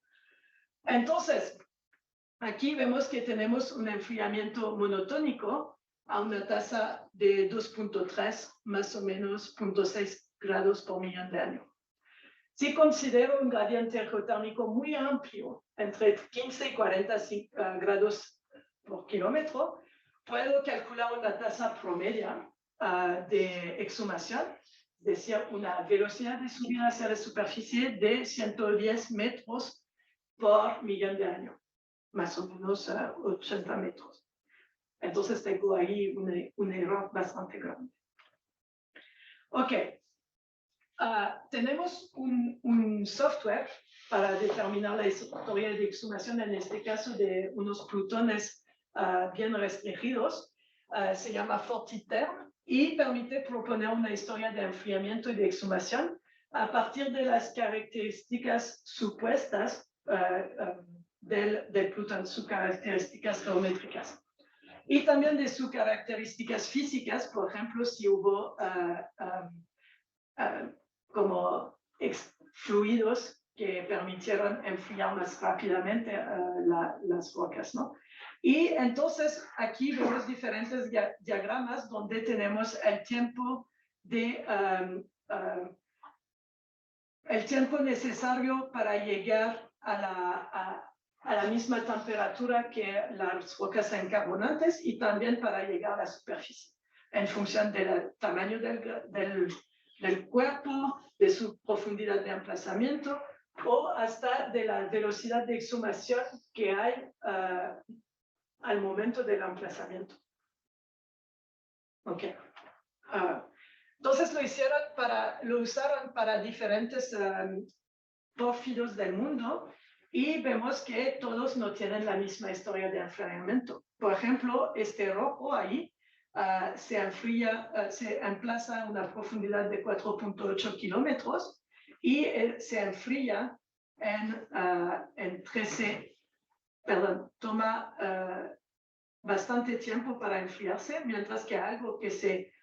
Entonces, aquí vemos que tenemos un enfriamiento monotónico a una tasa de 2.3, más o menos 0.6 grados por millón de años. Si considero un gradiente geotérmico muy amplio, entre 15 y 40 grados por kilómetro, puedo calcular una tasa promedio de exhumación, es decir, una velocidad de subida hacia la superficie de 110 metros por millón de años, más o menos 80 metros. Entonces tengo ahí un error bastante grande. Ok, tenemos un software para determinar la historia de exhumación, en este caso de unos plutones bien restringidos, se llama Fortiterm, y permite proponer una historia de enfriamiento y de exhumación a partir de las características supuestas del Plutón, sus características geométricas. Y también de sus características físicas, por ejemplo, si hubo como fluidos que permitieron enfriar más rápidamente las rocas, ¿no? Y entonces aquí vemos diferentes diagramas donde tenemos el tiempo el tiempo necesario para llegar a la misma temperatura que las rocas encarbonantes y también para llegar a la superficie, en función del tamaño del cuerpo, de su profundidad de emplazamiento o hasta de la velocidad de exhumación que hay al momento del emplazamiento. Okay. Entonces lo usaron para diferentes pórfidos del mundo y vemos que todos no tienen la misma historia de enfriamiento. Por ejemplo, este rojo ahí se emplaza a una profundidad de 4.8 kilómetros y se enfría en 13, perdón, toma bastante tiempo para enfriarse, mientras que algo que se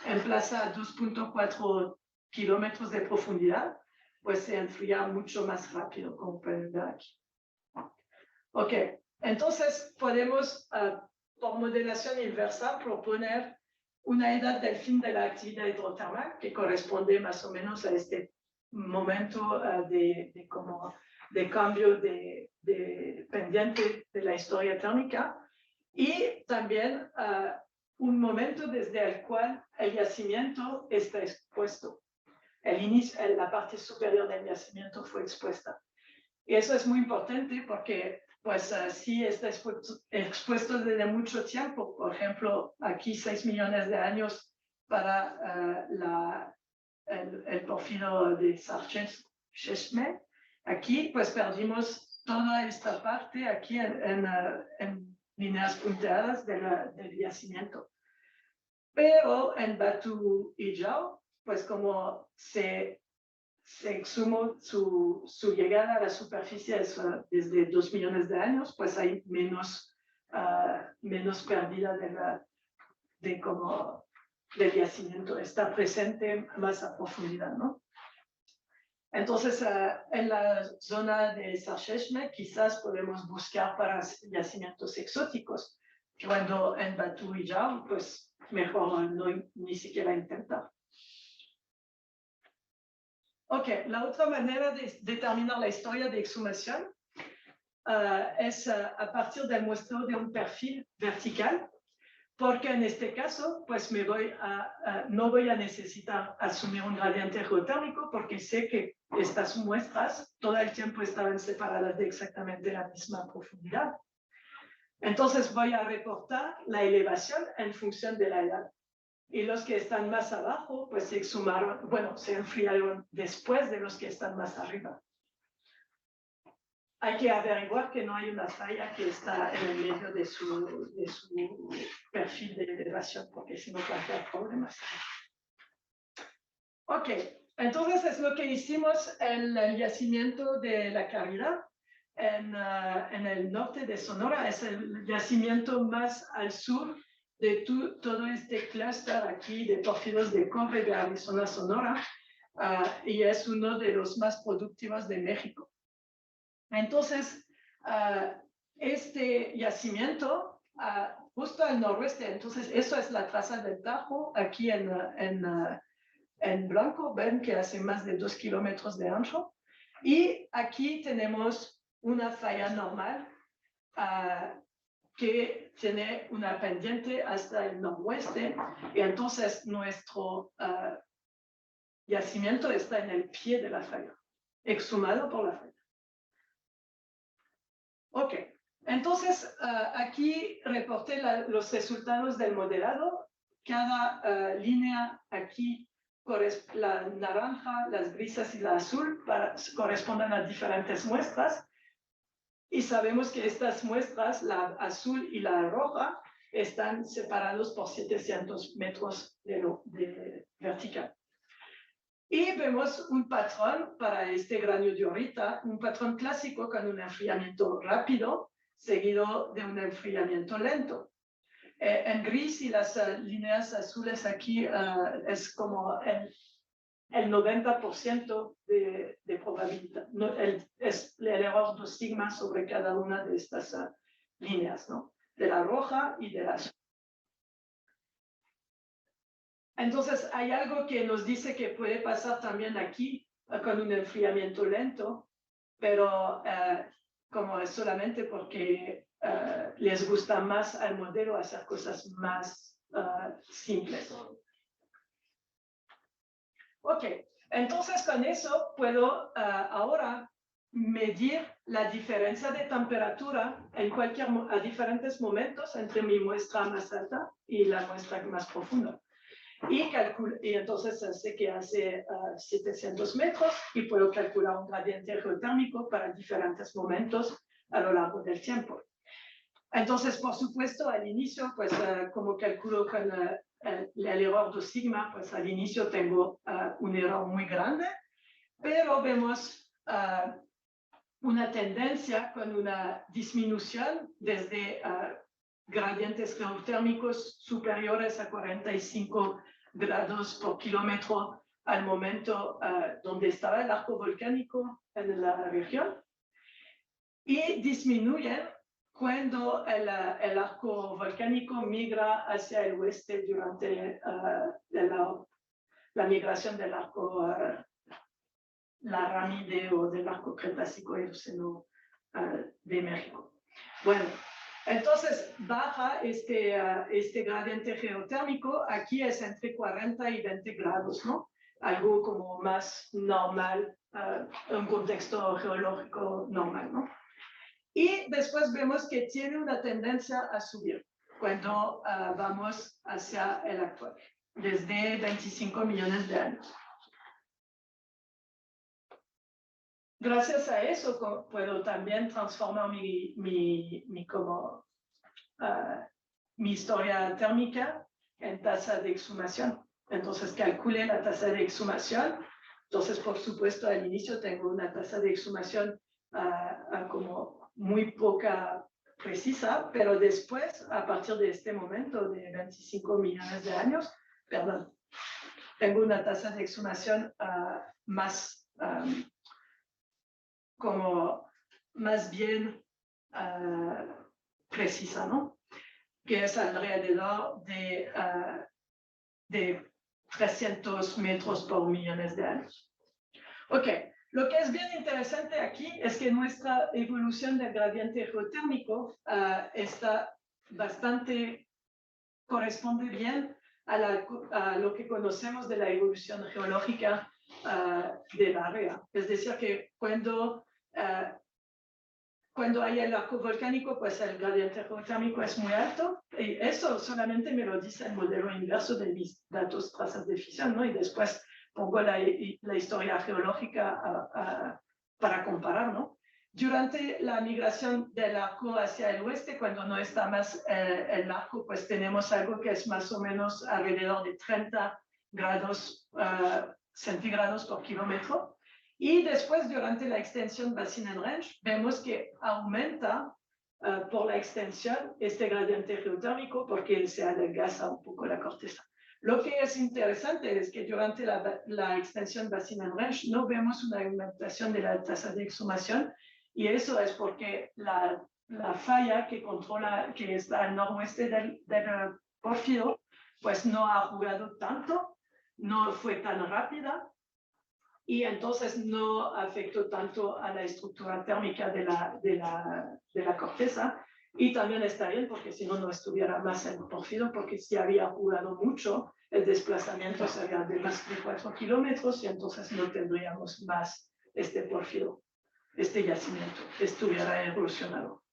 emplaza a 2.4 kilómetros de profundidad, pues se enfría mucho más rápido, como pueden ver aquí. Ok, entonces podemos, por modelación inversa, proponer una edad del fin de la actividad hidrotermal que corresponde más o menos a este momento de cambio de pendiente de la historia térmica y también un momento desde el cual el yacimiento está expuesto. La parte superior del yacimiento fue expuesta. Y eso es muy importante porque pues si está expuesto desde mucho tiempo, por ejemplo, aquí 6 millones de años para el pórfido de Sarcheshmé, aquí pues perdimos toda esta parte aquí en líneas punteadas del yacimiento. Pero en Batu y Yao, pues como se exhumó su llegada a la superficie desde 2 millones de años, pues hay menos pérdida del yacimiento, está presente más a profundidad, ¿no? Entonces, en la zona de Sarcheshmé quizás podemos buscar para yacimientos exóticos, cuando en Batu y Yao, pues mejor ni siquiera intentar. Ok, la otra manera de determinar la historia de exhumación es a partir del muestreo de un perfil vertical, porque en este caso, pues no voy a necesitar asumir un gradiente geotérmico porque sé que estas muestras todo el tiempo estaban separadas de exactamente la misma profundidad. Entonces voy a reportar la elevación en función de la edad. Y los que están más abajo, pues se exhumaron, se enfriaron después de los que están más arriba. Hay que averiguar que no hay una falla que está en el medio de su perfil de elevación, porque si no plantea problemas. Ok, entonces es lo que hicimos en el yacimiento de la Caridad, en el norte de Sonora. Es el yacimiento más al sur de todo este clúster aquí de pórfidos de cobre de Arizona, Sonora, y es uno de los más productivos de México. Entonces, este yacimiento, justo al noroeste, entonces eso es la traza del Tajo, aquí en blanco, ven que hace más de 2 kilómetros de ancho, y aquí tenemos una falla normal que tiene una pendiente hasta el noroeste, y entonces nuestro yacimiento está en el pie de la falla, exhumado por la falla. Ok, entonces aquí reporté los resultados del modelado. Cada línea aquí, la naranja, las grises y la azul, corresponden a diferentes muestras. Y sabemos que estas muestras, la azul y la roja, están separados por 700 metros de vertical. Y vemos un patrón para este grano de diorita, un patrón clásico con un enfriamiento rápido, seguido de un enfriamiento lento. En gris y las líneas azules aquí es como el 90% de probabilidad. Es el error de sigma sobre cada una de estas líneas, ¿no? De la roja y de la azul. Entonces, hay algo que nos dice que puede pasar también aquí con un enfriamiento lento, pero como es solamente porque les gusta más al modelo hacer cosas más simples. Ok, entonces con eso puedo ahora medir la diferencia de temperatura a diferentes momentos entre mi muestra más alta y la muestra más profunda. Y entonces sé que hace 700 metros y puedo calcular un gradiente geotérmico para diferentes momentos a lo largo del tiempo. Entonces, por supuesto, al inicio, pues como calculo con el error de sigma, pues al inicio tengo un error muy grande, pero vemos una tendencia con una disminución desde gradientes geotérmicos superiores a 45 grados por kilómetro al momento donde estaba el arco volcánico en la región, y disminuyen cuando el arco volcánico migra hacia el oeste durante la migración del arco, la ramide o del arco cretácico Eoceno de México. Bueno, entonces baja este gradiente geotérmico, aquí es entre 40 y 20 grados, ¿no? Algo como más normal, un contexto geológico normal, ¿no? Y después vemos que tiene una tendencia a subir cuando vamos hacia el actual, desde 25 millones de años. Gracias a eso puedo también transformar mi historia térmica en tasa de exhumación. Entonces calcule la tasa de exhumación. Entonces, por supuesto, al inicio tengo una tasa de exhumación como muy poca precisa, pero después, a partir de este momento de 25 millones de años, tengo una tasa de exhumación más como más bien precisa, ¿no? Que es alrededor de 300 metros por millones de años. Ok, lo que es bien interesante aquí es que nuestra evolución del gradiente geotérmico corresponde bien a lo que conocemos de la evolución geológica del área. Es decir, que cuando hay el arco volcánico, pues el gradiente geotérmico es muy alto, y eso solamente me lo dice el modelo inverso de mis datos trazas de fisión, ¿no? Y después pongo la historia geológica para comparar, ¿no? Durante la migración del arco hacia el oeste, cuando no está más el arco, pues tenemos algo que es más o menos alrededor de 30 grados centígrados por kilómetro. Y después, durante la extensión Basin-Range, vemos que aumenta por la extensión este gradiente geotérmico porque se adelgaza un poco la corteza. Lo que es interesante es que durante la extensión Basin-Range no vemos una aumentación de la tasa de exhumación, y eso es porque la falla que está al noroeste del pórfido, pues no ha jugado tanto, no fue tan rápida, y entonces no afectó tanto a la estructura térmica de la corteza. Y también está bien porque si no, no estuviera más en pórfido, porque si había jugado mucho, el desplazamiento sería de más de 4 kilómetros y entonces no tendríamos más este pórfido, este yacimiento, estuviera evolucionado.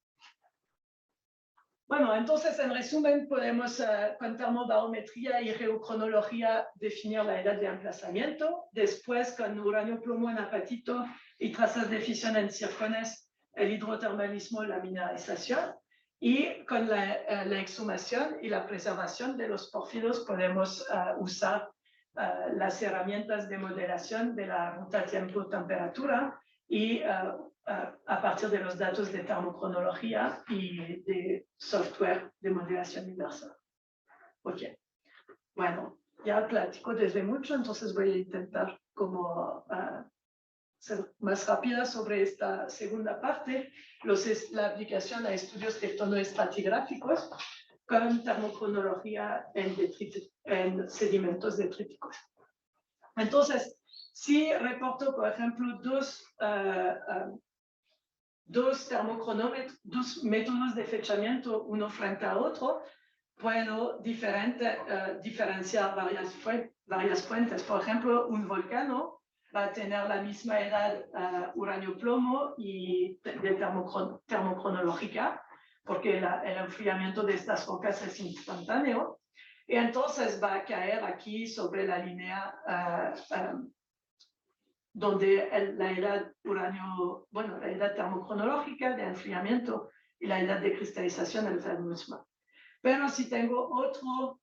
Bueno, entonces en resumen podemos con termobarometría y geocronología definir la edad de emplazamiento. Después con uranio plomo en apatito y trazas de fisión en circones el hidrotermalismo, la mineralización, y con la exhumación y la preservación de los pórfidos podemos usar las herramientas de modelación de la ruta tiempo-temperatura y a partir de los datos de termocronología y de software de modelación inversa. Ok, bueno, ya platico desde mucho, entonces voy a intentar como ser más rápida sobre esta segunda parte, la aplicación a estudios tectonoestratigráficos con termocronología en sedimentos detríticos. Entonces, si reporto, por ejemplo, dos termocronómetros, dos métodos de fechamiento uno frente a otro, puedo diferenciar varias fuentes. Por ejemplo, un volcán va a tener la misma edad uranio-plomo y de termocronológica, porque el enfriamiento de estas rocas es instantáneo, y entonces va a caer aquí sobre la línea donde la edad la edad termocronológica de enfriamiento y la edad de cristalización es la misma. Pero si tengo otro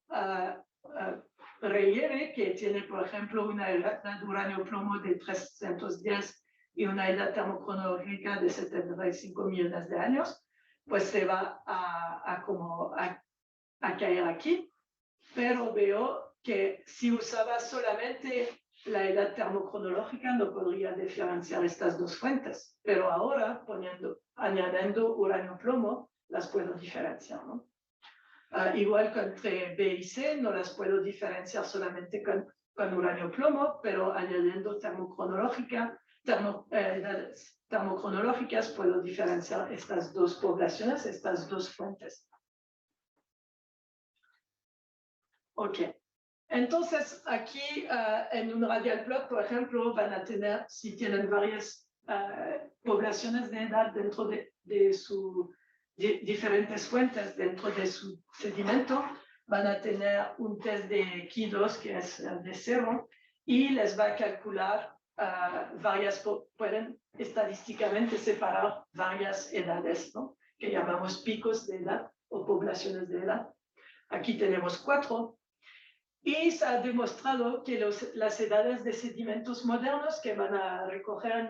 relieve que tiene, por ejemplo, una edad de uranio-plomo de 310 y una edad termocronológica de 75 millones de años, pues se va a caer aquí. Pero veo que si usaba solamente la edad termocronológica no podría diferenciar estas dos fuentes, pero ahora añadiendo uranio-plomo las puedo diferenciar, ¿no? Igual que entre B y C no las puedo diferenciar solamente con uranio-plomo, pero añadiendo edades termocronológicas puedo diferenciar estas dos poblaciones, estas dos fuentes. Ok. Entonces, aquí en un radial plot, por ejemplo, van a tener, si tienen varias poblaciones de edad dentro de sus diferentes fuentes dentro de su sedimento, van a tener un test de Q2 que es de 0 y les va a calcular pueden estadísticamente separar varias edades, ¿no? Que llamamos picos de edad o poblaciones de edad. Aquí tenemos 4. Y se ha demostrado que las edades de sedimentos modernos que van a recoger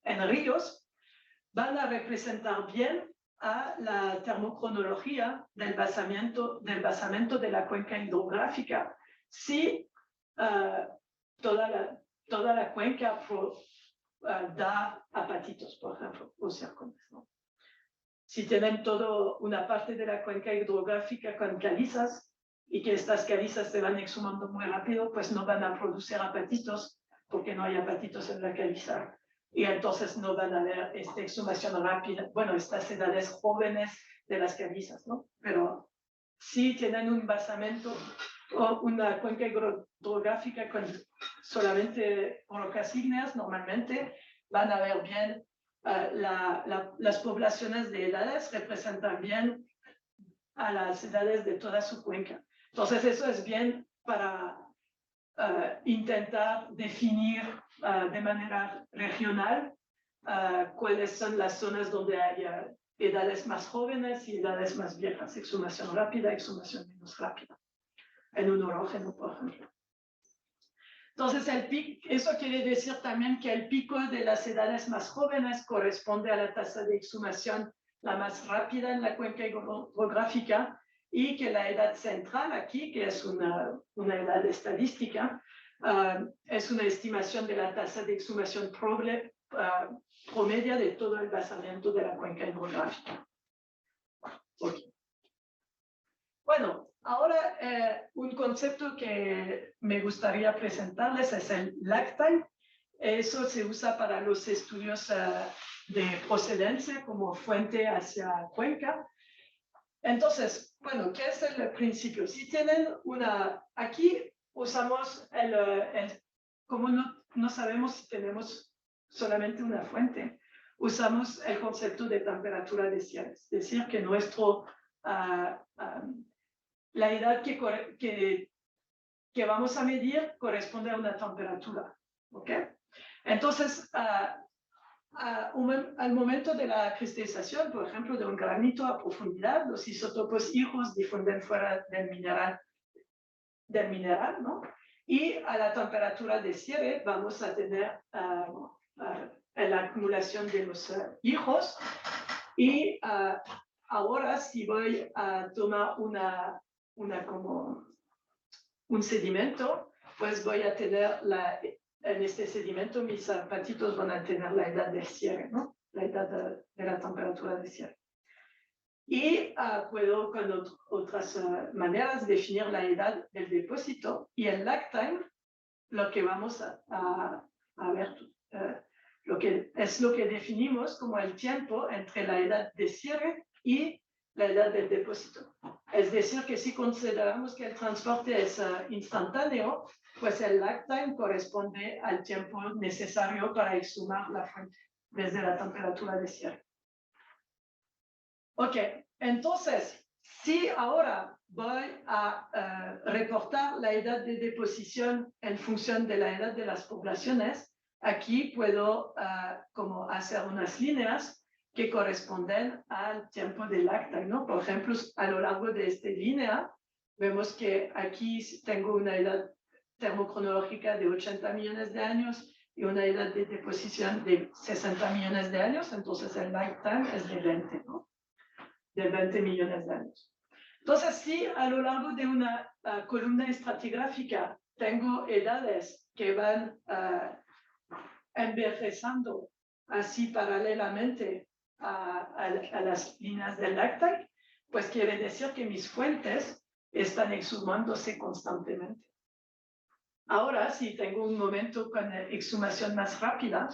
en ríos van a representar bien a la termocronología del basamento de la cuenca hidrográfica si toda la cuenca da apatitos, por ejemplo, o zircones, ¿no? Si tienen toda una parte de la cuenca hidrográfica con calizas y que estas calizas se van exhumando muy rápido, pues no van a producir apatitos porque no hay apatitos en la caliza. Y entonces no van a haber esta exhumación rápida, bueno, estas edades jóvenes de las calizas, ¿no? Pero si tienen un basamento o una cuenca hidrográfica con solamente rocas ígneas, normalmente van a ver bien las poblaciones de edades representan bien a las edades de toda su cuenca. Entonces eso es bien para intentar definir de manera regional cuáles son las zonas donde haya edades más jóvenes y edades más viejas, exhumación rápida, exhumación menos rápida, en un orógeno, por ejemplo. Entonces, eso quiere decir también que el pico de las edades más jóvenes corresponde a la tasa de exhumación la más rápida en la cuenca hidrográfica y que la edad central aquí, que es una edad estadística, es una estimación de la tasa de exhumación promedia de todo el basamento de la cuenca hidrográfica. Okay. Bueno, ahora un concepto que me gustaría presentarles es el lag time. Eso se usa para los estudios de procedencia como fuente hacia cuenca. Entonces, bueno, ¿qué es el principio? Si tienen aquí usamos como no sabemos si tenemos solamente una fuente, usamos el concepto de temperatura de cierre, es decir, que la edad que vamos a medir corresponde a una temperatura, ¿ok? Entonces, al momento de la cristalización, por ejemplo, de un granito a profundidad, los isótopos hijos difunden fuera del mineral, ¿no? Y a la temperatura de cierre vamos a tener la acumulación de los hijos. Y ahora si voy a tomar como un sedimento, pues voy a tener en este sedimento mis patitos van a tener la edad del cierre, ¿no? La edad de la temperatura de cierre. Y puedo con otras maneras definir la edad del depósito, y el lag time, lo que vamos a ver, lo que definimos como el tiempo entre la edad de cierre y la edad del depósito. Es decir, que si consideramos que el transporte es instantáneo, pues el lag time corresponde al tiempo necesario para exhumar la fuente desde la temperatura de cierre. Ok, entonces, si ahora voy a reportar la edad de deposición en función de la edad de las poblaciones, aquí puedo como hacer unas líneas que corresponden al tiempo del lag time, ¿no? Por ejemplo, a lo largo de esta línea, vemos que aquí tengo una edad termocronológica de 80 millones de años y una edad de deposición de 60 millones de años, entonces el lag time es de 20, ¿no? De 20 millones de años. Entonces, si a lo largo de una columna estratigráfica tengo edades que van envejeciendo así paralelamente a las líneas del lag time, pues quiere decir que mis fuentes están exhumándose constantemente. Ahora, si tengo un momento con exhumación más rápida,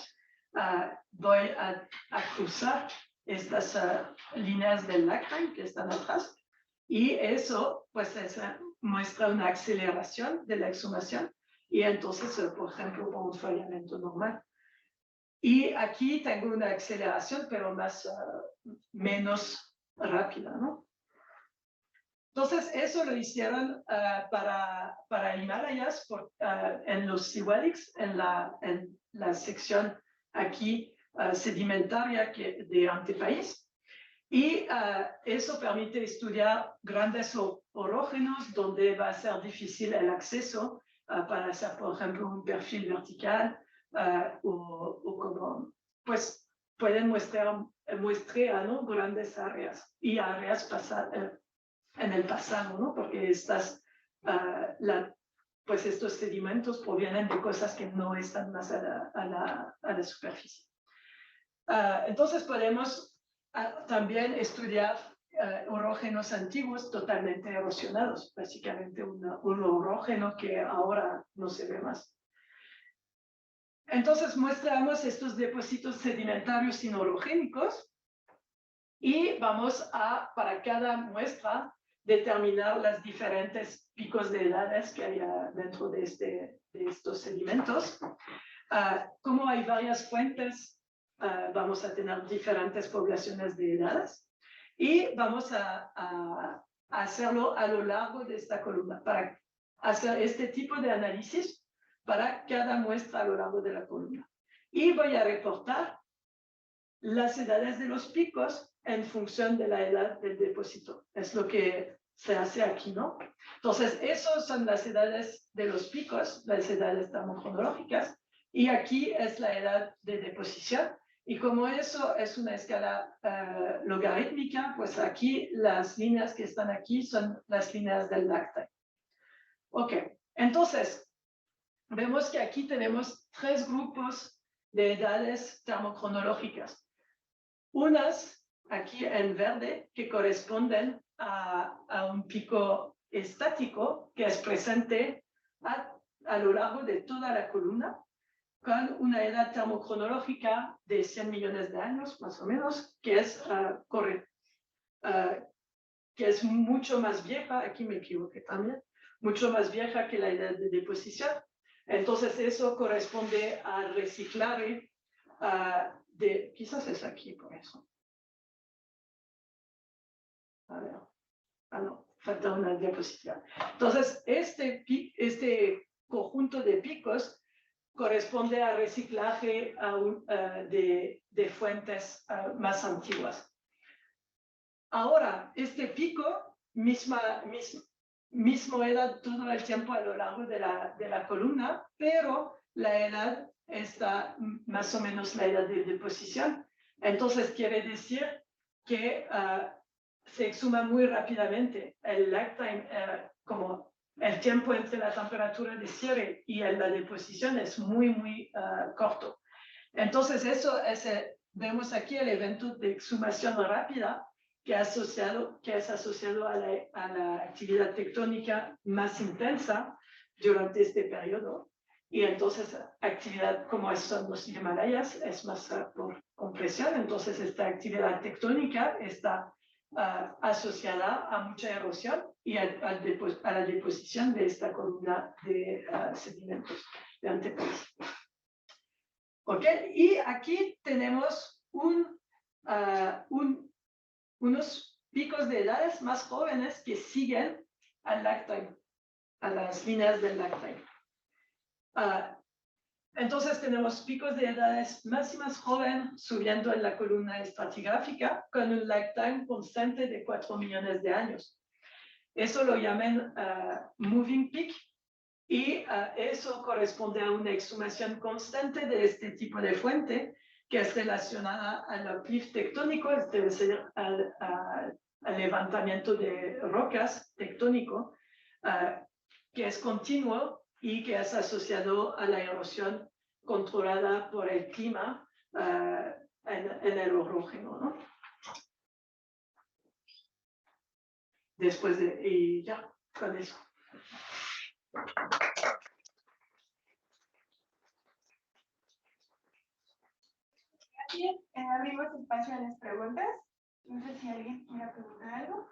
voy a cruzar estas líneas del lag time que están atrás, y eso pues muestra una aceleración de la exhumación, y entonces, por ejemplo, por un fallamiento normal. Y aquí tengo una aceleración, pero menos rápida, ¿no? Entonces, eso lo hicieron para Himalayas en los Siwaliks, en la sección aquí sedimentaria de Antepaís. Y eso permite estudiar grandes orógenos donde va a ser difícil el acceso para hacer, por ejemplo, un perfil vertical o como, pues, pueden muestrear, ¿no? Grandes áreas y áreas en el pasado, ¿no? Porque pues estos sedimentos provienen de cosas que no están más a la superficie. Entonces podemos también estudiar orógenos antiguos totalmente erosionados, básicamente un orógeno que ahora no se ve más. Entonces muestramos estos depósitos sedimentarios sinorogénicos y vamos para cada muestra, determinar las diferentes picos de edades que hay dentro de estos sedimentos. Como hay varias fuentes, vamos a tener diferentes poblaciones de edades, y vamos a hacerlo a lo largo de esta columna para hacer este tipo de análisis para cada muestra a lo largo de la columna. Y voy a reportar las edades de los picos en función de la edad del depósito. Es lo que se hace aquí, ¿no? Entonces, esas son las edades de los picos, las edades termocronológicas, y aquí es la edad de deposición. Y como eso es una escala logarítmica, pues aquí las líneas que están aquí son las líneas del lag time. Ok, entonces, vemos que aquí tenemos tres grupos de edades termocronológicas. Unas, aquí en verde, que corresponden a un pico estático que es presente a lo largo de toda la columna, con una edad termocronológica de 100 millones de años, más o menos, que es mucho más vieja, aquí me equivoqué también, mucho más vieja que la edad de deposición. Entonces eso corresponde al reciclaje quizás es aquí por eso. A ver, no, falta una diapositiva. Entonces este conjunto de picos corresponde a reciclaje de fuentes más antiguas. Ahora, este pico mismo era todo el tiempo a lo largo de la columna, pero la edad está más o menos la edad de deposición. Entonces quiere decir que se exhuma muy rápidamente. El lag time, como el tiempo entre la temperatura de cierre y la deposición es muy corto. Entonces eso vemos aquí el evento de exhumación rápida que es asociado a la actividad tectónica más intensa durante este periodo. Y entonces actividad como son los Himalayas es más por compresión. Entonces esta actividad tectónica está asociada a mucha erosión y a la deposición de esta columna de sedimentos de antepas. ¿Ok? Y aquí tenemos unos picos de edades más jóvenes que siguen al lag time, a las líneas del lag time. Entonces tenemos picos de edades más y más jóvenes subiendo en la columna estratigráfica con un lag time constante de 4 millones de años. Eso lo llaman moving peak y eso corresponde a una exhumación constante de este tipo de fuente que es relacionada al uplift tectónico, es decir, al levantamiento de rocas tectónico, que es continuo y que es asociado a la erosión controlada por el clima en el orógeno, ¿no? Después y ya, con eso. Bien, abrimos espacio a las preguntas. No sé si alguien quiere preguntar algo.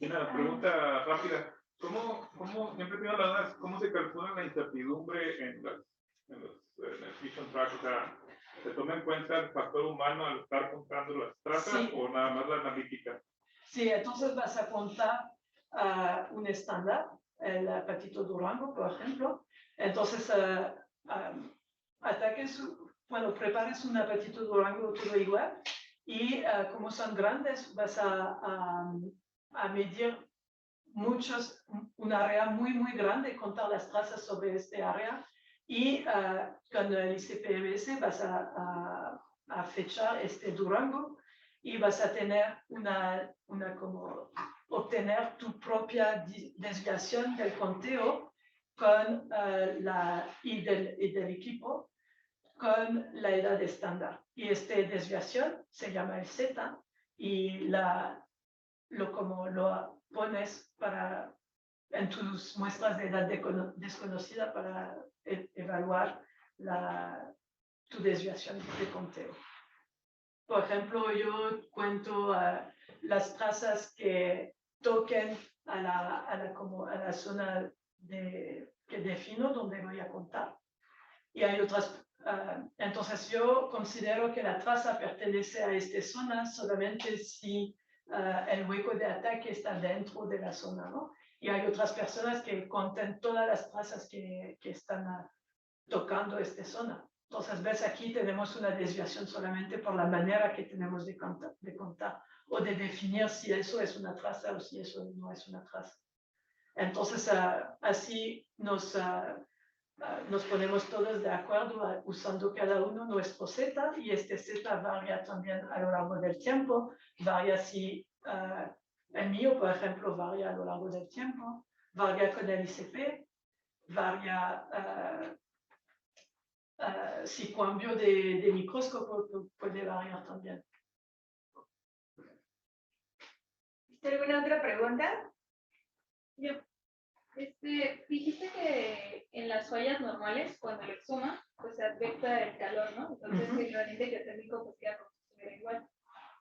Una pregunta rápida. ¿Cómo siempre tengo la duda, cómo se calcula la incertidumbre en el Fission Track? O sea, ¿se toma en cuenta el factor humano al estar contando las trazas Sí. o nada más la analítica? Sí, entonces vas a contar un estándar, el patito Durango, por ejemplo. Entonces, prepares un patito Durango todo igual y como son grandes, vas a medir un área muy grande, contar las trazas sobre este área y con el ICP-MS vas a fechar este Durango y vas a tener obtener tu propia desviación del conteo con y del equipo con la edad estándar. Y esta desviación se llama el Z y lo pones en tus muestras de edad desconocida para evaluar tu desviación de conteo. Por ejemplo, yo cuento las trazas que toquen a la zona que defino donde voy a contar. Y hay otras, entonces yo considero que la traza pertenece a esta zona solamente si el hueco de ataque está dentro de la zona, ¿no? Y hay otras personas que cuentan todas las trazas que están tocando esta zona. Entonces, ves, aquí tenemos una desviación solamente por la manera que tenemos de contar o de definir si eso es una traza o si eso no es una traza. Entonces, así nos ponemos todos de acuerdo usando cada uno nuestro Z y este Z varía también a lo largo del tiempo, varía si el mío, por ejemplo, varía a lo largo del tiempo, varía con el ICP, varía si cambio de microscopio puede variar también. ¿Alguna otra pregunta? Yo. Dijiste que en las fallas normales, cuando lo exhuma, pues se afecta el calor, ¿no? Entonces el gradiente geotérmico pues queda como si estuviera igual.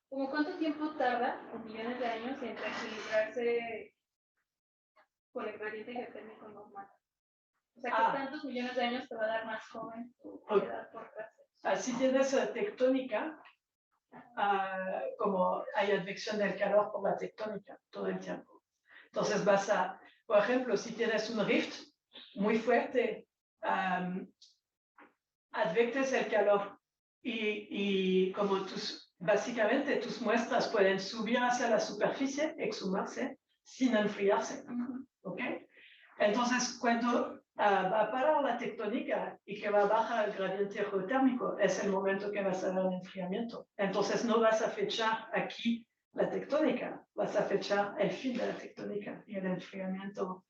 ¿Cómo cuánto tiempo tarda, en millones de años, en reequilibrarse con el gradiente geotérmico normal? O sea, ¿qué tantos millones de años te va a dar más joven tu edad por clase? Así tienes tectónica, como hay advección del calor por la tectónica todo el tiempo. Entonces por ejemplo, si tienes un rift muy fuerte, adviertes el calor y como básicamente tus muestras pueden subir hacia la superficie, exhumarse, sin enfriarse. ¿Ok? Entonces, cuando va a parar la tectónica y que va a bajar el gradiente geotérmico, es el momento que vas a ver el enfriamiento. Entonces, no vas a fechar aquí la tectónica, vas a fechar el fin de la tectónica y el enfriamiento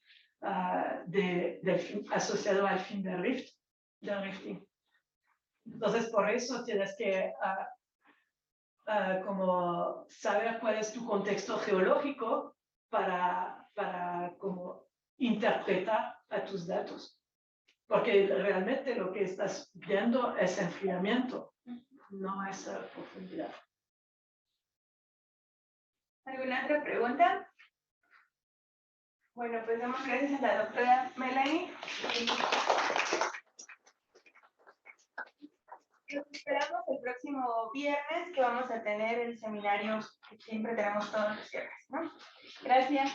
asociado al fin del rifting. Entonces, por eso tienes que como saber cuál es tu contexto geológico para como interpretar a tus datos. Porque realmente lo que estás viendo es enfriamiento, no es profundidad. ¿Alguna otra pregunta? Bueno, pues damos gracias a la doctora Melanie. Nos esperamos el próximo viernes, que vamos a tener el seminario que siempre tenemos todos los viernes, ¿no? Gracias.